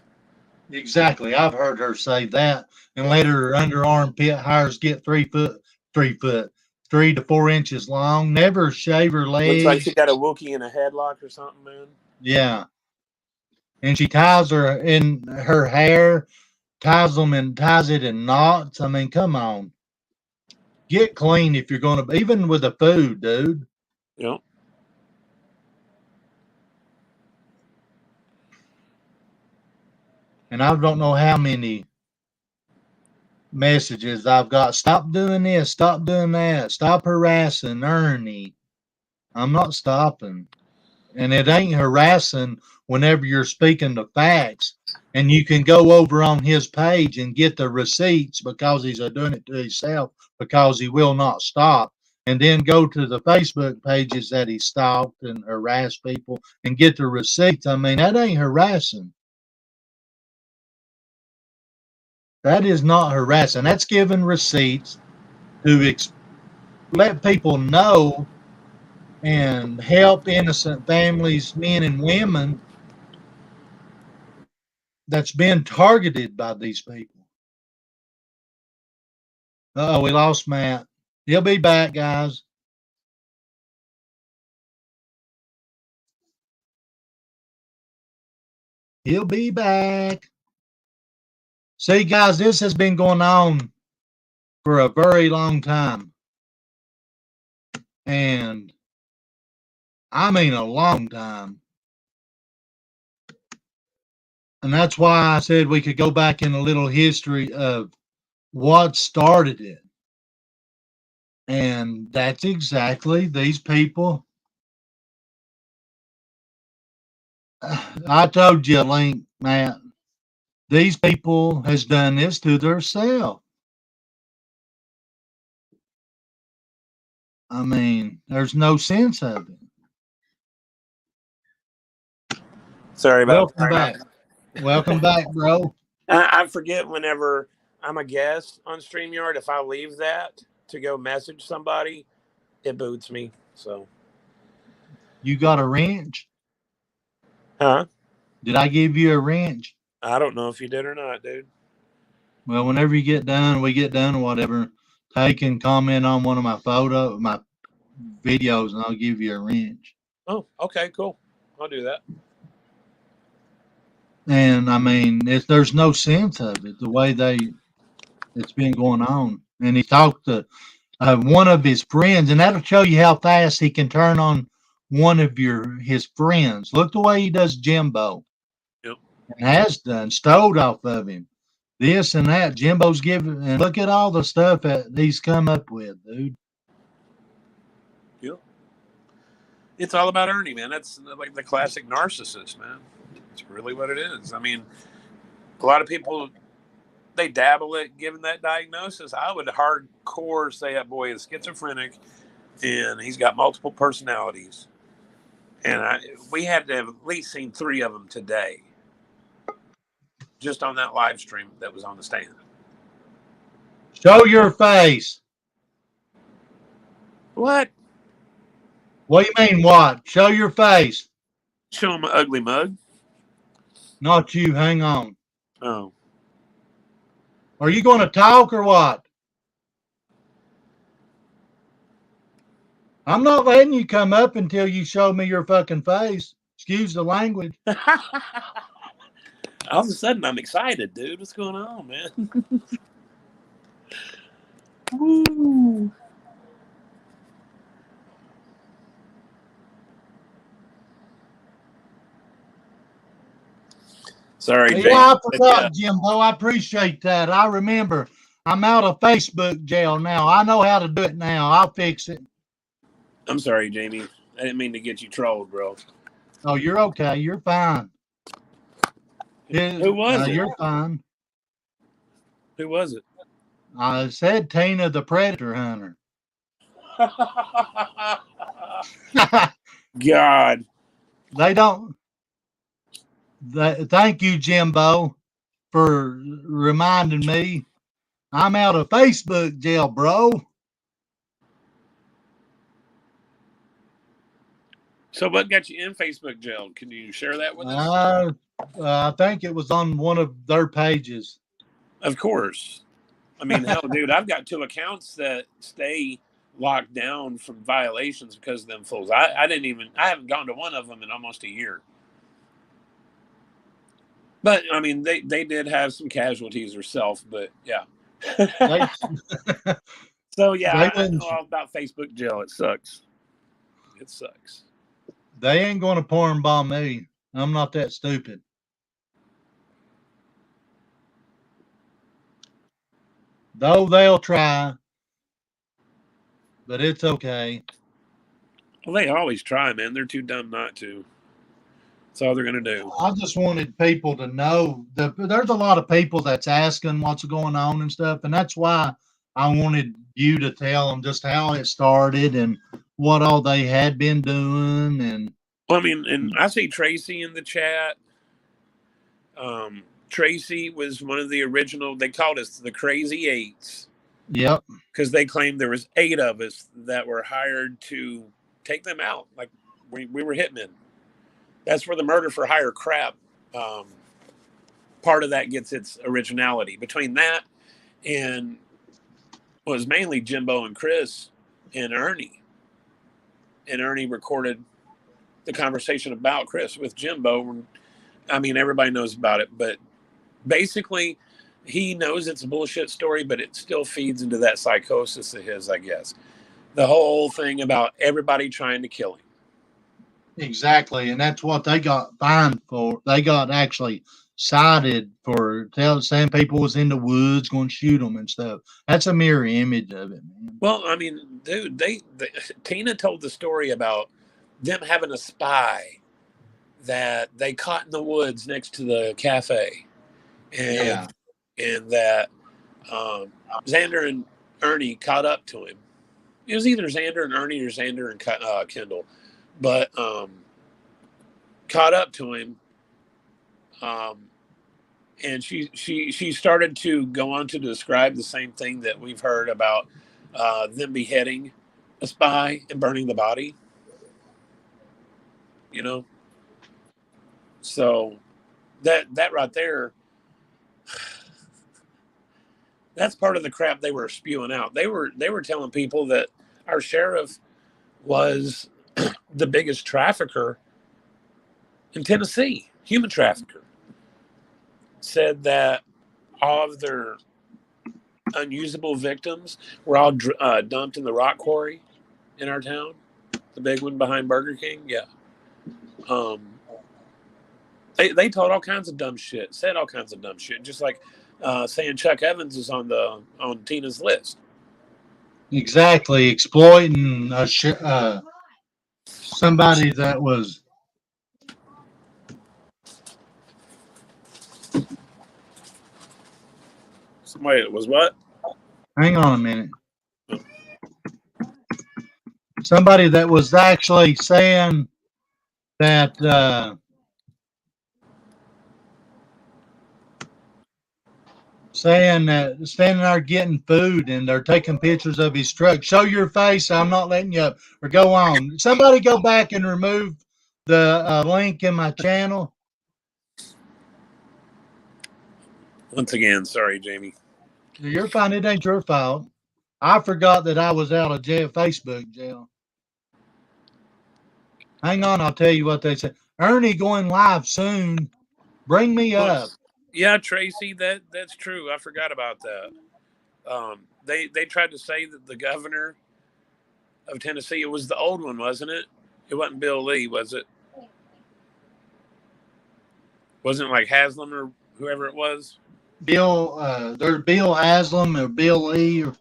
Exactly, I've heard her say that, and let her under armpit hairs get 3 foot, 3 to 4 inches long. Never shave her Looks like she legs. got a Wookiee in a headlock or something, man. Yeah, and she ties her in her hair, ties it in knots. I mean, come on, get clean if you're going to, even with the food, dude. You know, And I don't know how many messages I've got. Stop doing this. Stop doing that. Stop harassing Ernie. I'm not stopping. And it ain't harassing whenever you're speaking the facts. And you can go over on his page and get the receipts because he's doing it to himself because he will not stop. And then go to the Facebook pages that he stalked and harassed people and get the receipts. I mean, that ain't harassing. That is not harassing. That's giving receipts to let people know and help innocent families, men and women that's been targeted by these people. Oh, we lost Matt. He'll be back, guys. He'll be back. See, guys, this has been going on for a very long time. And I mean a long time. And that's why I said we could go back in a little history of what started it. And that's exactly these people. I told you, Link, Matt, these people has done this to themselves. I mean, there's no sense of it. sorry about Welcome that. back. Welcome back, bro. I forget whenever I'm a guest on StreamYard, if I leave that to go message somebody, it boots me. So, You got a wrench? huh? Did I give you a wrench? I don't know if you did or not, dude. Well, whenever you get done, we get done or whatever, take and comment on one of my videos, and I'll give you a wrench. Oh, okay, cool. I'll do that. And I mean, there's no sense of it the way it's been going on. And he talked to one of his friends, and that'll show you how fast he can turn on one of his friends. Look the way he does Jimbo, Yep. and has done, stole off of him. This and that. Jimbo's giving, and look at all the stuff that he's come up with, dude. Yep. It's all about Ernie, man. That's like the classic narcissist, man. It's really what it is. I mean, a lot of people, they dabble at giving that diagnosis. I would hardcore say that boy is schizophrenic and he's got multiple personalities. And we had to have at least seen 3 of them today, just on that live stream that was on the stand. Show your face. What? What do you mean, what? Show your face. Show him an ugly mug. Not you. Hang on. Oh. Are you going to talk or what? I'm not letting you come up until you show me your fucking face. Excuse the language. All of a sudden, I'm excited, dude. What's going on, man? Woo. Sorry, Jay. Yeah, I forgot, Jimbo. I appreciate that. I remember. I'm out of Facebook jail now. I know how to do it now. I'll fix it. I'm sorry, Jamie. I didn't mean to get you trolled, bro. Oh, you're okay. You're fine. Who was it? You're fine. Who was it? I said Tina the Predator Hunter. God. They don't. Thank you, Jimbo, for reminding me. I'm out of Facebook jail, bro. So what got you in Facebook jail? Can you share that with us? I think it was on one of their pages. Of course. I mean, hell, dude, I've got 2 accounts that stay locked down from violations because of them fools. I haven't gone to one of them in almost a year. But I mean, they did have some casualties herself, but yeah. So yeah, I know all about Facebook jail. It sucks. It sucks. They ain't going to porn bomb me. I'm not that stupid. Though they'll try, but it's okay. Well, they always try, man. They're too dumb not to. That's all they're going to do. I just wanted people to know that there's a lot of people that's asking what's going on and stuff. And that's why I wanted you to tell them just how it started and what all they had been doing. And well, I mean, and I see Tracy in the chat. Tracy was one of the original, they called us the Crazy Eights. Yep. Because they claimed there was 8 of us that were hired to take them out. Like we were hitmen. That's where the murder for hire crap, part of that gets its originality. Between that and was mainly Jimbo and Chris and Ernie. And Ernie recorded the conversation about Chris with Jimbo. I mean, everybody knows about it, but basically he knows it's a bullshit story, but it still feeds into that psychosis of his, I guess. The whole thing about everybody trying to kill him. Exactly. And that's what they got fined for. They got actually cited for saying people was in the woods going to shoot them and stuff. That's a mirror image of it, man. Well, I mean, dude, Tina told the story about them having a spy that they caught in the woods next to the cafe. And that Xander and Ernie caught up to him. It was either Xander and Ernie or Xander and Kendall, but caught up to him. and she started to go on to describe the same thing that we've heard about them beheading a spy and burning the body. You know, so that right there, that's part of the crap they were spewing out. They were telling people that our sheriff was the biggest trafficker in Tennessee, human trafficker. Said that all of their unusable victims were all dumped in the rock quarry in our town, the big one behind Burger King. Yeah. Um, they told all kinds of dumb shit, said all kinds of dumb shit, just like saying Chuck Evans is on Tina's list. Exactly, exploiting somebody that was. Somebody was what? Hang on a minute. Somebody that was actually saying that standing there getting food and they're taking pictures of his truck. Show your face. I'm not letting you up. Or go on. Somebody go back and remove the link in my channel. Once again, sorry, Jamie. You're fine. It ain't your fault. I forgot that I was out of jail, Facebook jail. Hang on. I'll tell you what they said. Ernie going live soon. Bring me up. Yeah, Tracy, that's true. I forgot about that. They tried to say that the governor of Tennessee, it was the old one, wasn't it? It wasn't Bill Lee, was it? Wasn't it like Haslam or whoever it was? There's Bill Haslam or Bill Lee or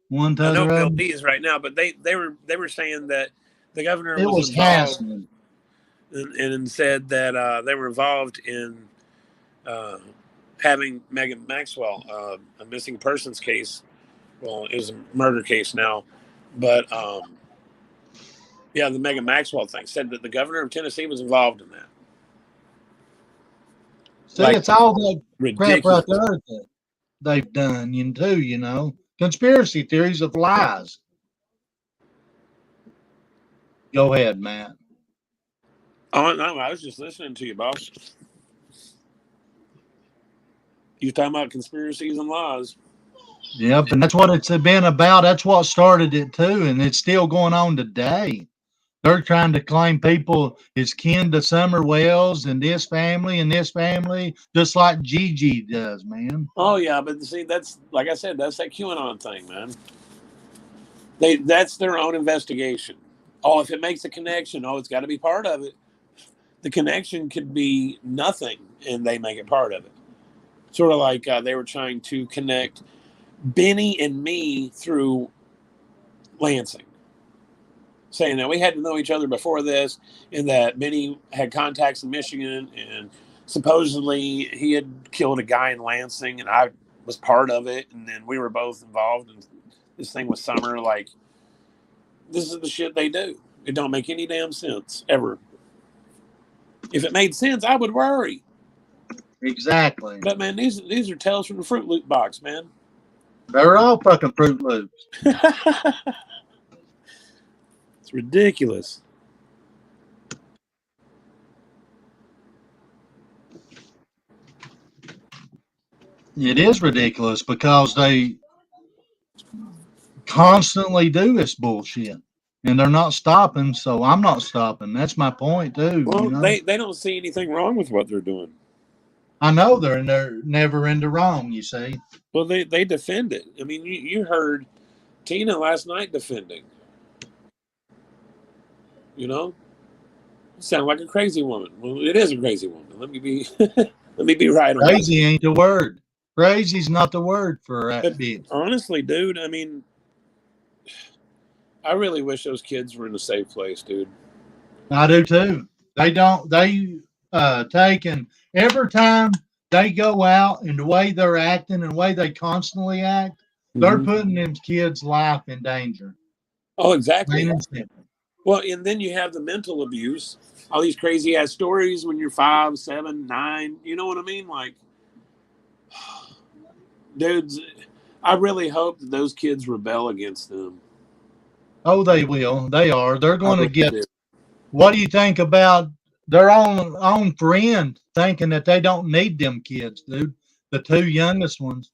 one to I know other of Bill them. Lee is right now, but they were saying that the governor It was was involved Haslam. and said that they were involved in uh, having Megan Maxwell, a missing persons case. Well, it was a murder case now, but yeah, the Megan Maxwell thing said that the governor of Tennessee was involved in that. See, Like, it's all that crap right ridiculous. there that they've done, conspiracy theories of lies. Go ahead, Matt. Oh no, I was just listening to you, boss. You talking about conspiracies and lies? Yep, and that's what it's been about. That's what started it too, and it's still going on today. They're trying to claim people is kin to Summer Wells and this family, just like Gigi does, man. Oh yeah, but see, that's like I said, that's that QAnon thing, man. That's their own investigation. Oh, if it makes a connection, oh, it's got to be part of it. The connection could be nothing, and they make it part of it. Sort of like they were trying to connect Benny and me through Lansing, saying that we had to know each other before this, and that Benny had contacts in Michigan, and supposedly he had killed a guy in Lansing, and I was part of it, and then we were both involved in this thing with Summer. Like, this is the shit they do. It don't make any damn sense ever. If it made sense, I would worry. Exactly. But man, these are tales from the Fruit Loop box, man. They're all fucking Fruit Loops. It's ridiculous. It is ridiculous because they constantly do this bullshit. And they're not stopping, so I'm not stopping. That's my point too, Well, they don't see anything wrong with what they're doing. I know they're never in the wrong, you see. Well, they defend it. I mean, you heard Tina last night defending. You know, sound like a crazy woman. Well, it is a crazy woman. Let me be let me be right on that. Crazy ain't the word. Crazy's not the word for that But bitch. honestly, dude, I mean, I really wish those kids were in a safe place, dude. I do too. They taking every time they go out and the way they're acting and the way they constantly act, they're putting them kids' life in danger. Oh, exactly. Plain and simple. Well, and then you have the mental abuse, all these crazy ass stories when you're 5, 7, 9. You know what I mean? Like, dudes, I really hope that those kids rebel against them. Oh, they will. They are. They're I going to really get. do. What do you think about their own friend thinking that they don't need them kids, dude? The two youngest ones,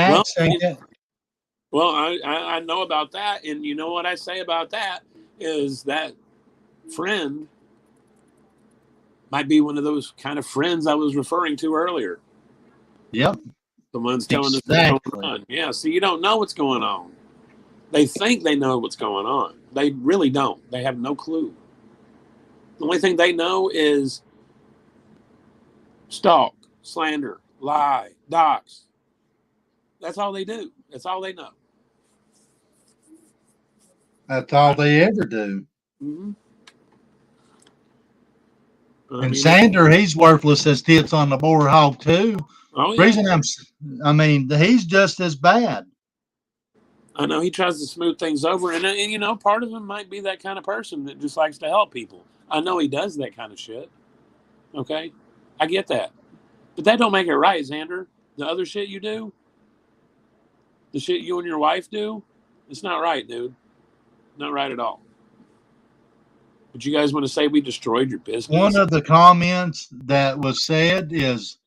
Well, Max, ain't that? I know about that, and you know what I say about that is that friend might be one of those kind of friends I was referring to earlier. Yep, The ones telling us what's going exactly. on. Yeah, so you don't know what's going on. They think they know what's going on. They really don't. They have no clue. The only thing they know is stalk, slander, lie, dox. That's all they do. That's all they know. That's all they ever do. Mm-hmm. I And mean, it, Sander, he's worthless as tits on the boar hog too. oh yeah, Reason I mean, he's just as bad. I know he tries to smooth things over, and you know, part of him might be that kind of person that just likes to help people. I know he does that kind of shit. Okay, I get that, but that don't make it right, Xander. The other shit you do, the shit you and your wife do, it's not right, dude. Not right at all. But you guys want to say we destroyed your One business? of the comments that was said is,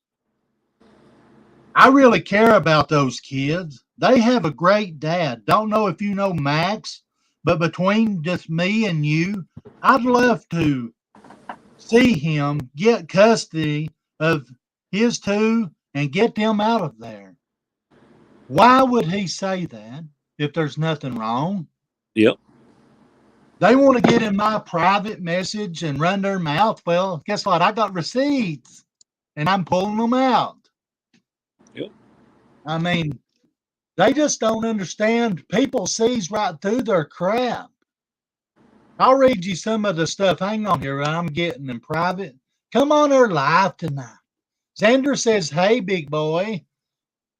I really care about those kids. They have a great dad. Don't know if you know Max, but between just me and you, I'd love to see him get custody of his two and get them out of there. Why would he say that if there's nothing wrong? Yep. They want to get in my private message and run their mouth. Well, guess what? I got receipts and I'm pulling them out. Yep. I mean, they just don't understand. People sees right through their crap. I'll read you some of the stuff. Hang on here. I'm getting in private. Come on her live tonight. Xander says, hey, big boy.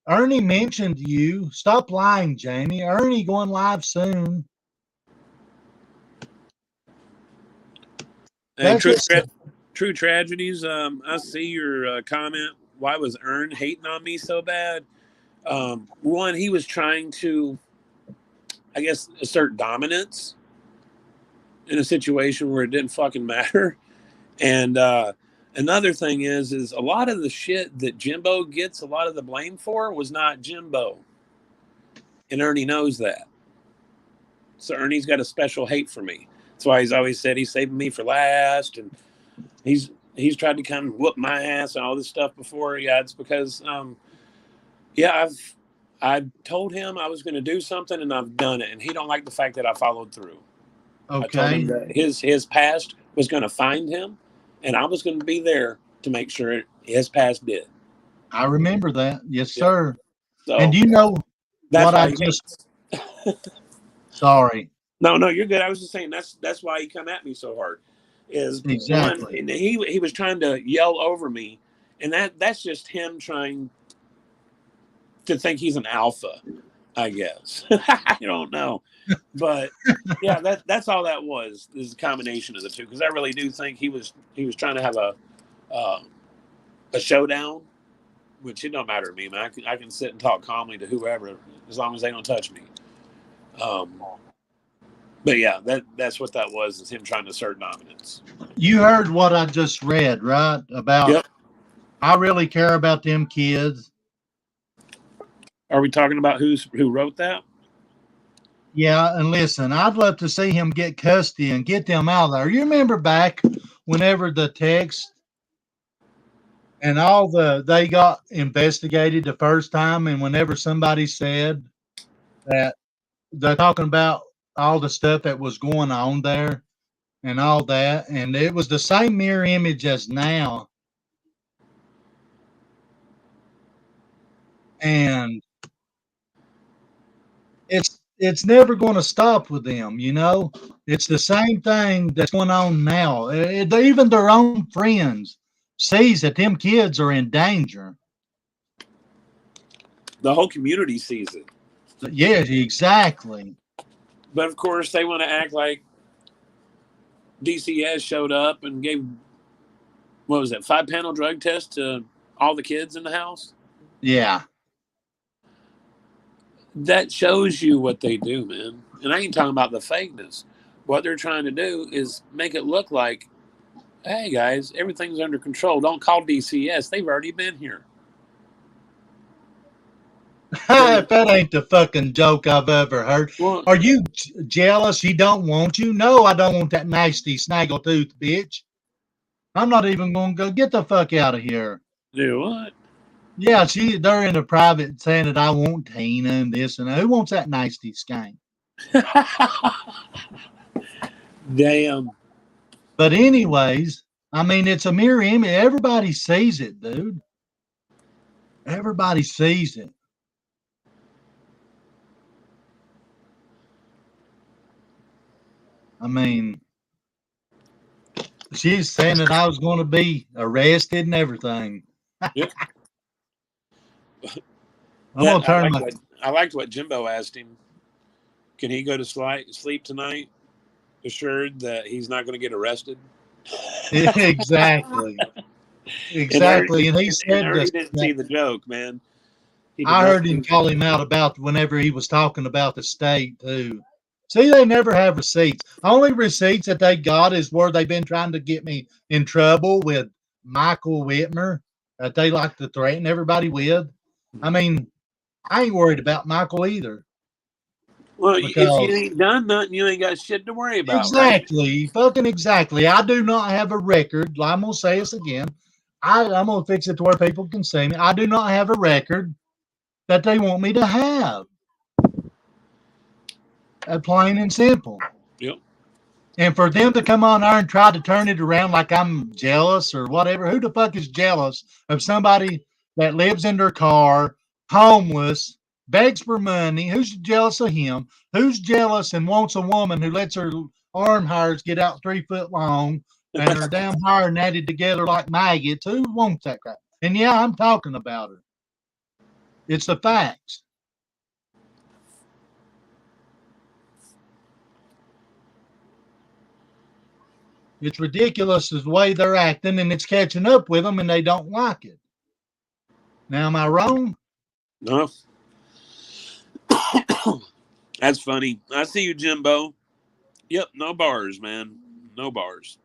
Ernie mentioned you. Stop lying, Jamie. Ernie going live soon. Hey, That's just true tragedies. I see your comment. Why was Ern hating on me so bad? One, he was trying to, I guess, assert dominance in a situation where it didn't fucking matter. And another thing is a lot of the shit that Jimbo gets a lot of the blame for was not Jimbo, and Ernie knows that. So Ernie's got a special hate for me. That's why he's always said he's saving me for last, and he's he's tried to kind of whoop my ass and all this stuff before. Yeah, it's because yeah, I told him I was going to do something and I've done it, and he don't like the fact that I followed through. I told him okay. that his past was going to find him, and I was going to be there to make sure his past did. I remember that. Yes, Yep. sir. And So you know that's what I why he just, hates. sorry. No, no, you're good. I was just saying that's why he come at me so hard. Is one, Exactly. and he was trying to yell over me, and that's just him trying to think he's an alpha, I guess. I don't know, but yeah, that's all that was. Is a combination of the two, because I really do think he was trying to have uh, a showdown, which it don't matter to me, man. I can sit and talk calmly to whoever as long as they don't touch me. Um, but yeah, that's what that was. Is him trying to assert dominance. You heard what I just read, right? About Yep. I really care about them kids. Are we talking about who wrote that? Yeah, and listen, I'd love to see him get custody and get them out of there. You remember back whenever the text and all they got investigated the first time, and whenever somebody said that they're talking about all the stuff that was going on there and all that, and it was the same mirror image as now, and it's never going to stop with them. It's the same thing that's going on now. Even their own friends sees that them kids are in danger. The whole community sees it, Yeah, exactly. but of course they want to act like DCS showed up and gave what was it 5-panel drug test to all the kids in the house. Yeah. That shows you what they do, man. And I ain't talking about the fakeness. What they're trying to do is make it look like, hey guys, everything's under control. Don't call DCS. They've already been here. If that ain't the fucking joke I've ever heard. Well, Are you jealous he don't want you? No, I don't want that nasty snaggletooth bitch. I'm not even going to go get the fuck out of here. do what? Yeah, they're in a private saying that I want Tina and this and that. Who wants that nasty skank? Damn. But anyways, I mean, it's a mirror image. Everybody sees it, dude. Everybody sees it. I mean, she's saying that I was going to be arrested and everything. Yep. I'm going to turn my. I liked what Jimbo asked him. Can he go to sleep tonight, assured that he's not going to get arrested? Exactly. Exactly. And he said he this. didn't see the joke, man. I heard him call him out about whenever he was talking about the state, too. See, they never have receipts. Only receipts that they got is where they've been trying to get me in trouble with Michael Whitmer that they like to threaten everybody with. I mean, I ain't worried about Michael either. Well, if you ain't done nothing, you ain't got shit to worry about, exactly, right? Fucking exactly. I do not have a record. I'm going to say this again. I'm going to fix it to where people can see me. I do not have a record that they want me to have. Plain and simple. Yep. And for them to come on there and try to turn it around like I'm jealous or whatever, who the fuck is jealous of somebody that lives in their car, homeless, begs for money? Who's jealous of him? Who's jealous and wants a woman who lets her arm hairs get out 3 foot long and her damn hair knitted together like maggots? Who wants that crap? And yeah, I'm talking about her. It's the facts. It's ridiculous the way they're acting, and it's catching up with them, and they don't like it. Now, am I wrong? No. That's funny. I see you, Jimbo. Yep, no bars, man. No bars.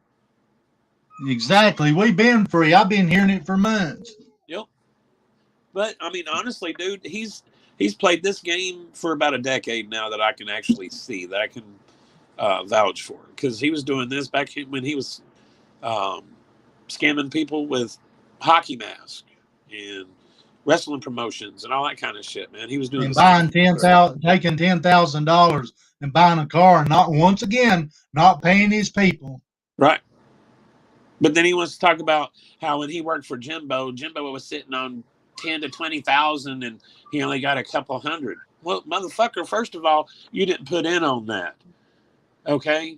Exactly. We've been free. I've been hearing it for months. Yep. But I mean, honestly, dude, he's played this game for about a decade now that I can actually see, that I can vouch for, because he was doing this back when he was scamming people with hockey masks and wrestling promotions and all that kind of shit, man. He was doing and buying taking $10,000 and buying a car, and not once again not paying his people. Right. But then he wants to talk about how when he worked for Jimbo was sitting on 10 to 20,000 and he only got a couple hundred. Well, motherfucker, first of all, you didn't put in on that. Okay?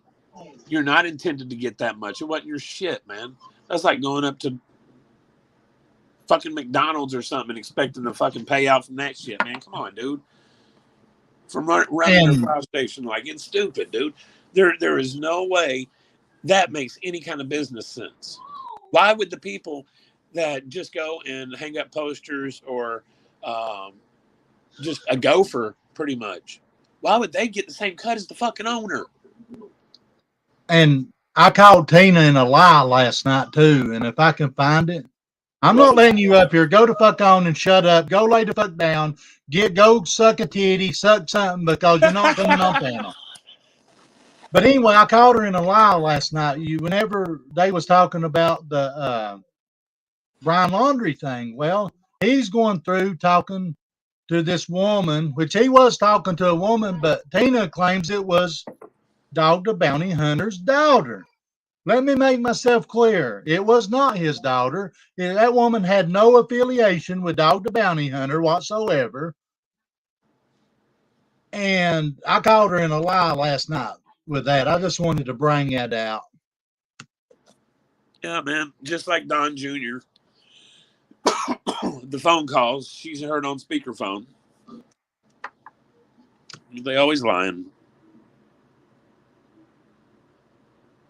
You're not intended to get that much. It wasn't your shit, man. That's like going up to fucking McDonald's or something and expecting to fucking pay out from that shit, man. Come on, dude. From running a fire station, like, it's stupid, dude. There is no way that makes any kind of business sense. Why would the people that just go and hang up posters or just a gopher, pretty much, why would they get the same cut as the fucking owner? And I called Tina in a lie last night too, and if I can find it, I'm not letting you up here. Go the fuck on and shut up. Go lay the fuck down. Go suck a titty, suck something, because you're not coming on panel. But anyway, I called her in a lie last night. Whenever they was talking about the Brian Laundrie thing, well, he's going through talking to this woman, which he was talking to a woman, but Tina claims it was Dog the Bounty Hunter's daughter. Let me make myself clear. It was not his daughter. That woman had no affiliation with Dog the Bounty Hunter whatsoever. And I called her in a lie last night with that. I just wanted to bring that out. Yeah, man. Just like Don Jr. The phone calls, she's heard on speakerphone. They always lying.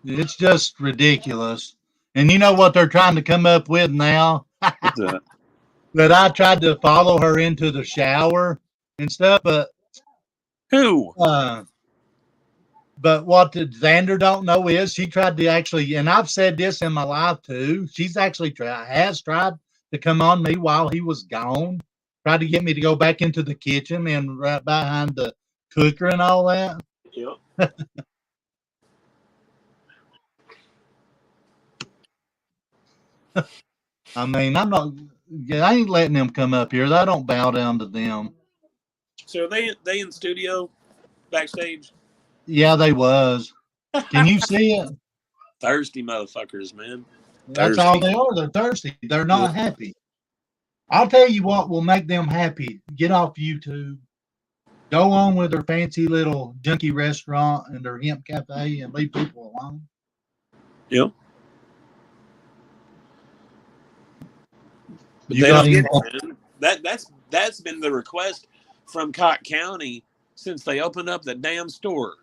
It's just ridiculous. And you know what they're trying to come up with now? What's that? that I tried to follow her into the shower and stuff, Who? uh, but what the Xander don't know is she tried to actually, and I've said this in my life too. She's actually has tried to come on me while he was gone, tried to get me to go back into the kitchen and right behind the cooker and all that. Yep. I mean, I'm not. Yeah, I ain't letting them come up here. I don't bow down to them. So are they in studio backstage? Yeah, they was. Can you see it? Thirsty motherfuckers, man. That's all Thirsty. they are. They're thirsty. They're Yeah. not happy. I'll tell you what will make them happy. Get off YouTube. Go on with their fancy little junky restaurant and their hemp cafe and leave people alone. Yep. But You they got don't any? get it, man. That's been the request from Cott County since they opened up the damn store.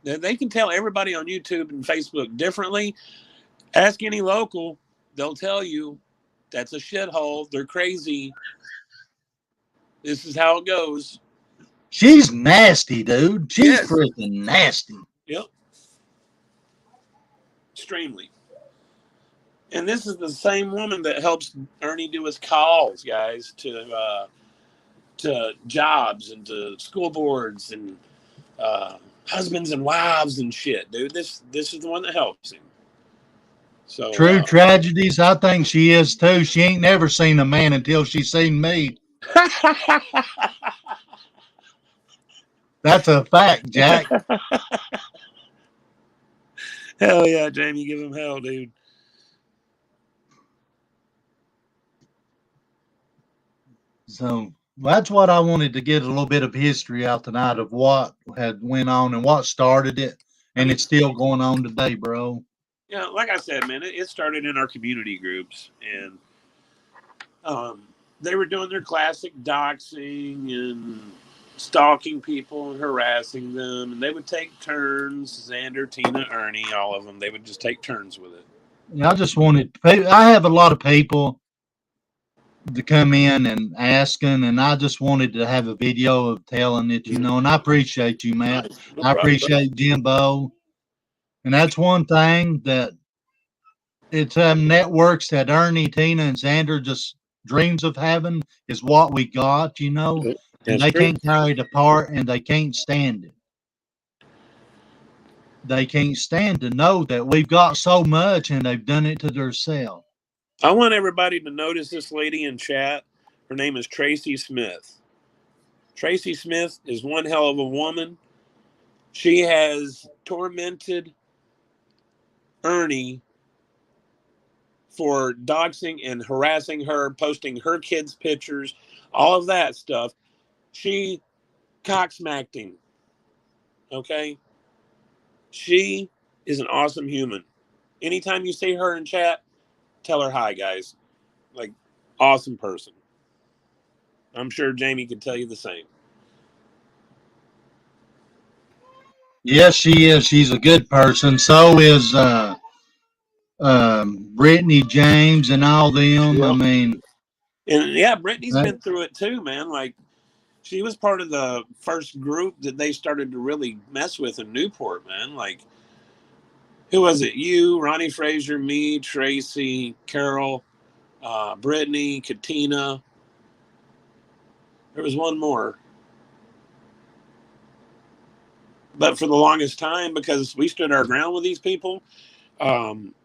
They can tell everybody on YouTube and Facebook differently. Ask any local, they'll tell you that's a shithole. They're crazy. This is how it goes. She's nasty, dude. She's Yes. freaking nasty. Yep. Extremely. And this is the same woman that helps Ernie do his calls, guys, to jobs and to school boards and husbands and wives and shit, dude. This is the one that helps him. So True tragedies. I think she is too. She ain't never seen a man until she seen me. That's a fact, Jack. hell yeah, Jamie, give him hell, dude. So that's what I wanted to get a little bit of history out tonight of what had went on and what started it, I and mean, it's still going on today, bro. yeah, like I said, man, it started in our community groups, and um, they were doing their classic doxing and stalking people and harassing them, and they would take turns. Xander, Tina, Ernie, all of them, they would just take turns with it. I just wanted. I have a lot of people to come in and asking, and I just wanted to have a video of telling it, and I appreciate you, Matt. No I problem, bro. appreciate Jimbo, and that's one thing that it's networks that Ernie, Tina, and Xander just dreams of having is what we got, and That's they true. can't carry it apart and they can't stand it. They can't stand to know that we've got so much and they've done it to themselves. I want everybody to notice this lady in chat. Her name is Tracy Smith. Tracy Smith is one hell of a woman. She has tormented Ernie for doxing and harassing her, posting her kids' pictures, all of that stuff. She cocksmacked him. Okay? She is an awesome human. Anytime you see her in chat, tell her hi, guys. Like, awesome person. I'm sure Jamie could tell you the same. Yes, she is. She's a good person. So is Brittany James and all them. I Yep. mean, And yeah, Brittany's that, been through it too, man. Like, she was part of the first group that they started to really mess with in Newport, man. Like, who was it? You, Ronnie Fraser, me, Tracy, Carol, Brittany, Katina. There was one more. But for the longest time, because we stood our ground with these people, um,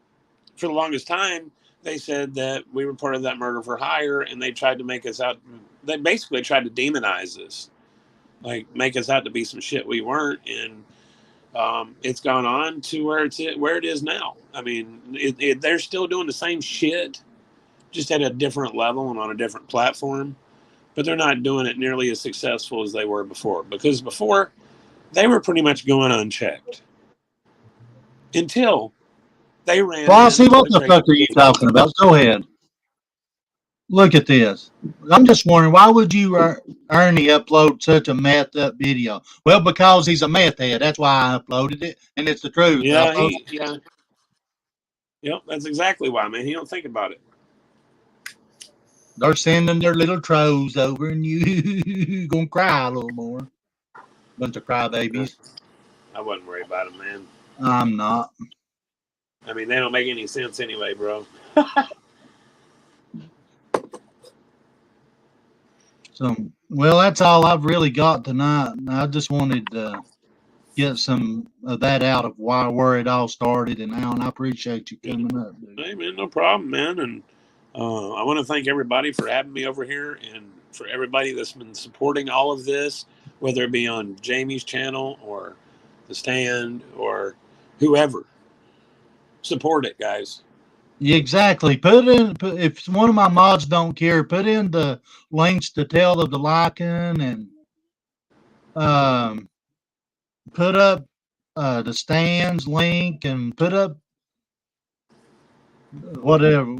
for the longest time, they said that we were part of that murder for hire, and they tried to make us out. They basically tried to demonize us, like make us out to be some shit we weren't. And it's gone on to where it is now. I mean, they're still doing the same shit, just at a different level and on a different platform. But they're not doing it nearly as successful as they were before. Because before, they were pretty much going unchecked until they ran well, see, into what the the crazy fuck are you people. talking about? Go ahead. Look at this. I'm just wondering, why would you, Ernie, upload such a meth up video? Well, because he's a meth head. That's why I uploaded it, and it's the truth. Yeah, yeah, yep. That's exactly why, man. He don't think about it. They're sending their little trolls over, and you gonna cry a little more. Bunch of crybabies. I wasn't worried about them, man. I'm not. I mean, they don't make any sense anyway, bro. So, well, that's all I've really got tonight. I just wanted to get some of that out of where it all started and how. And I appreciate you coming up, dude. Hey, man, no problem, man. And I want to thank everybody for having me over here and for everybody that's been supporting all of this, whether it be on Jamie's channel or The Stand or whoever. Support it, guys. Yeah, exactly. If one of my mods don't care, put in the links to tell of the liking and um, put up the stands link and put up whatever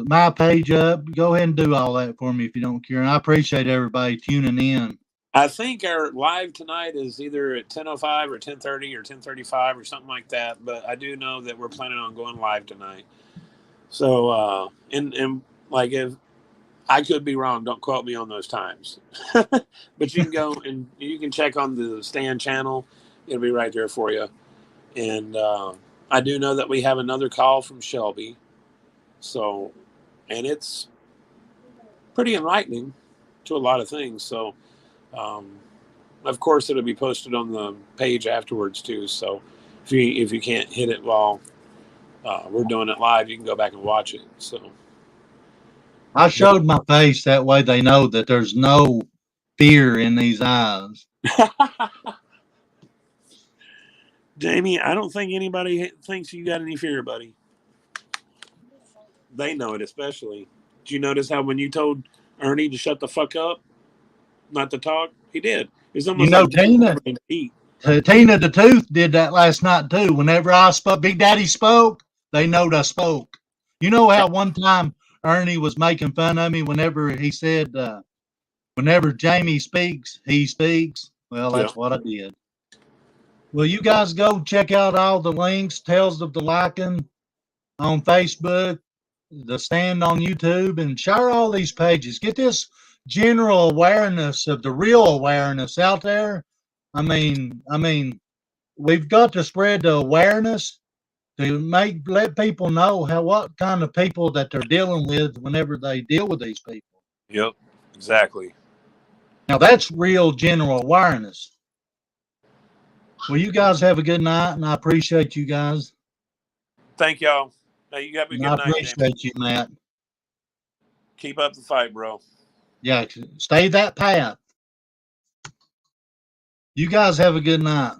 my page up. Go ahead and do all that for me if you don't care. And I appreciate everybody tuning in. I think our live tonight is either at 10:05 or 10:30 or 10:35 or something like that. But I do know that we're planning on going live tonight. So, and like if I could be wrong, don't quote me on those times. But you can go and you can check on the Stand channel. It'll be right there for you. And I do know that we have another call from Shelby. So, and it's pretty enlightening to a lot of things. So, um, of course, it'll be posted on the page afterwards too. So, if you can't hit it while we're doing it live, you can go back and watch it. So, I showed my face that way they know that there's no fear in these eyes. Jamie, I don't think anybody thinks you got any fear, buddy. They know it, especially. Did you notice how when you told Ernie to shut the fuck up, not to talk, he did. It's You almost know, like Tina, eat. Tina the Tooth did that last night too. Whenever I spoke, Big Daddy spoke, they knowed I spoke. You know how one time Ernie was making fun of me whenever he said, whenever Jamie speaks, he speaks. Well, Yeah. that's what I did. Well, you guys go check out all the links, Tales of the Lycan on Facebook, The Stand on YouTube, and share all these pages. Get this general awareness of the real awareness out there. I mean, we've got to spread the awareness to let people know what kind of people that they're dealing with whenever they deal with these people. Yep. Exactly. Now that's real general awareness. Well, you guys have a good night, and I appreciate you guys. Thank y'all. Hey, you have a And I good night, Jamie. appreciate you, Matt. Keep up the fight, bro. Yeah, stay that path. You guys have a good night.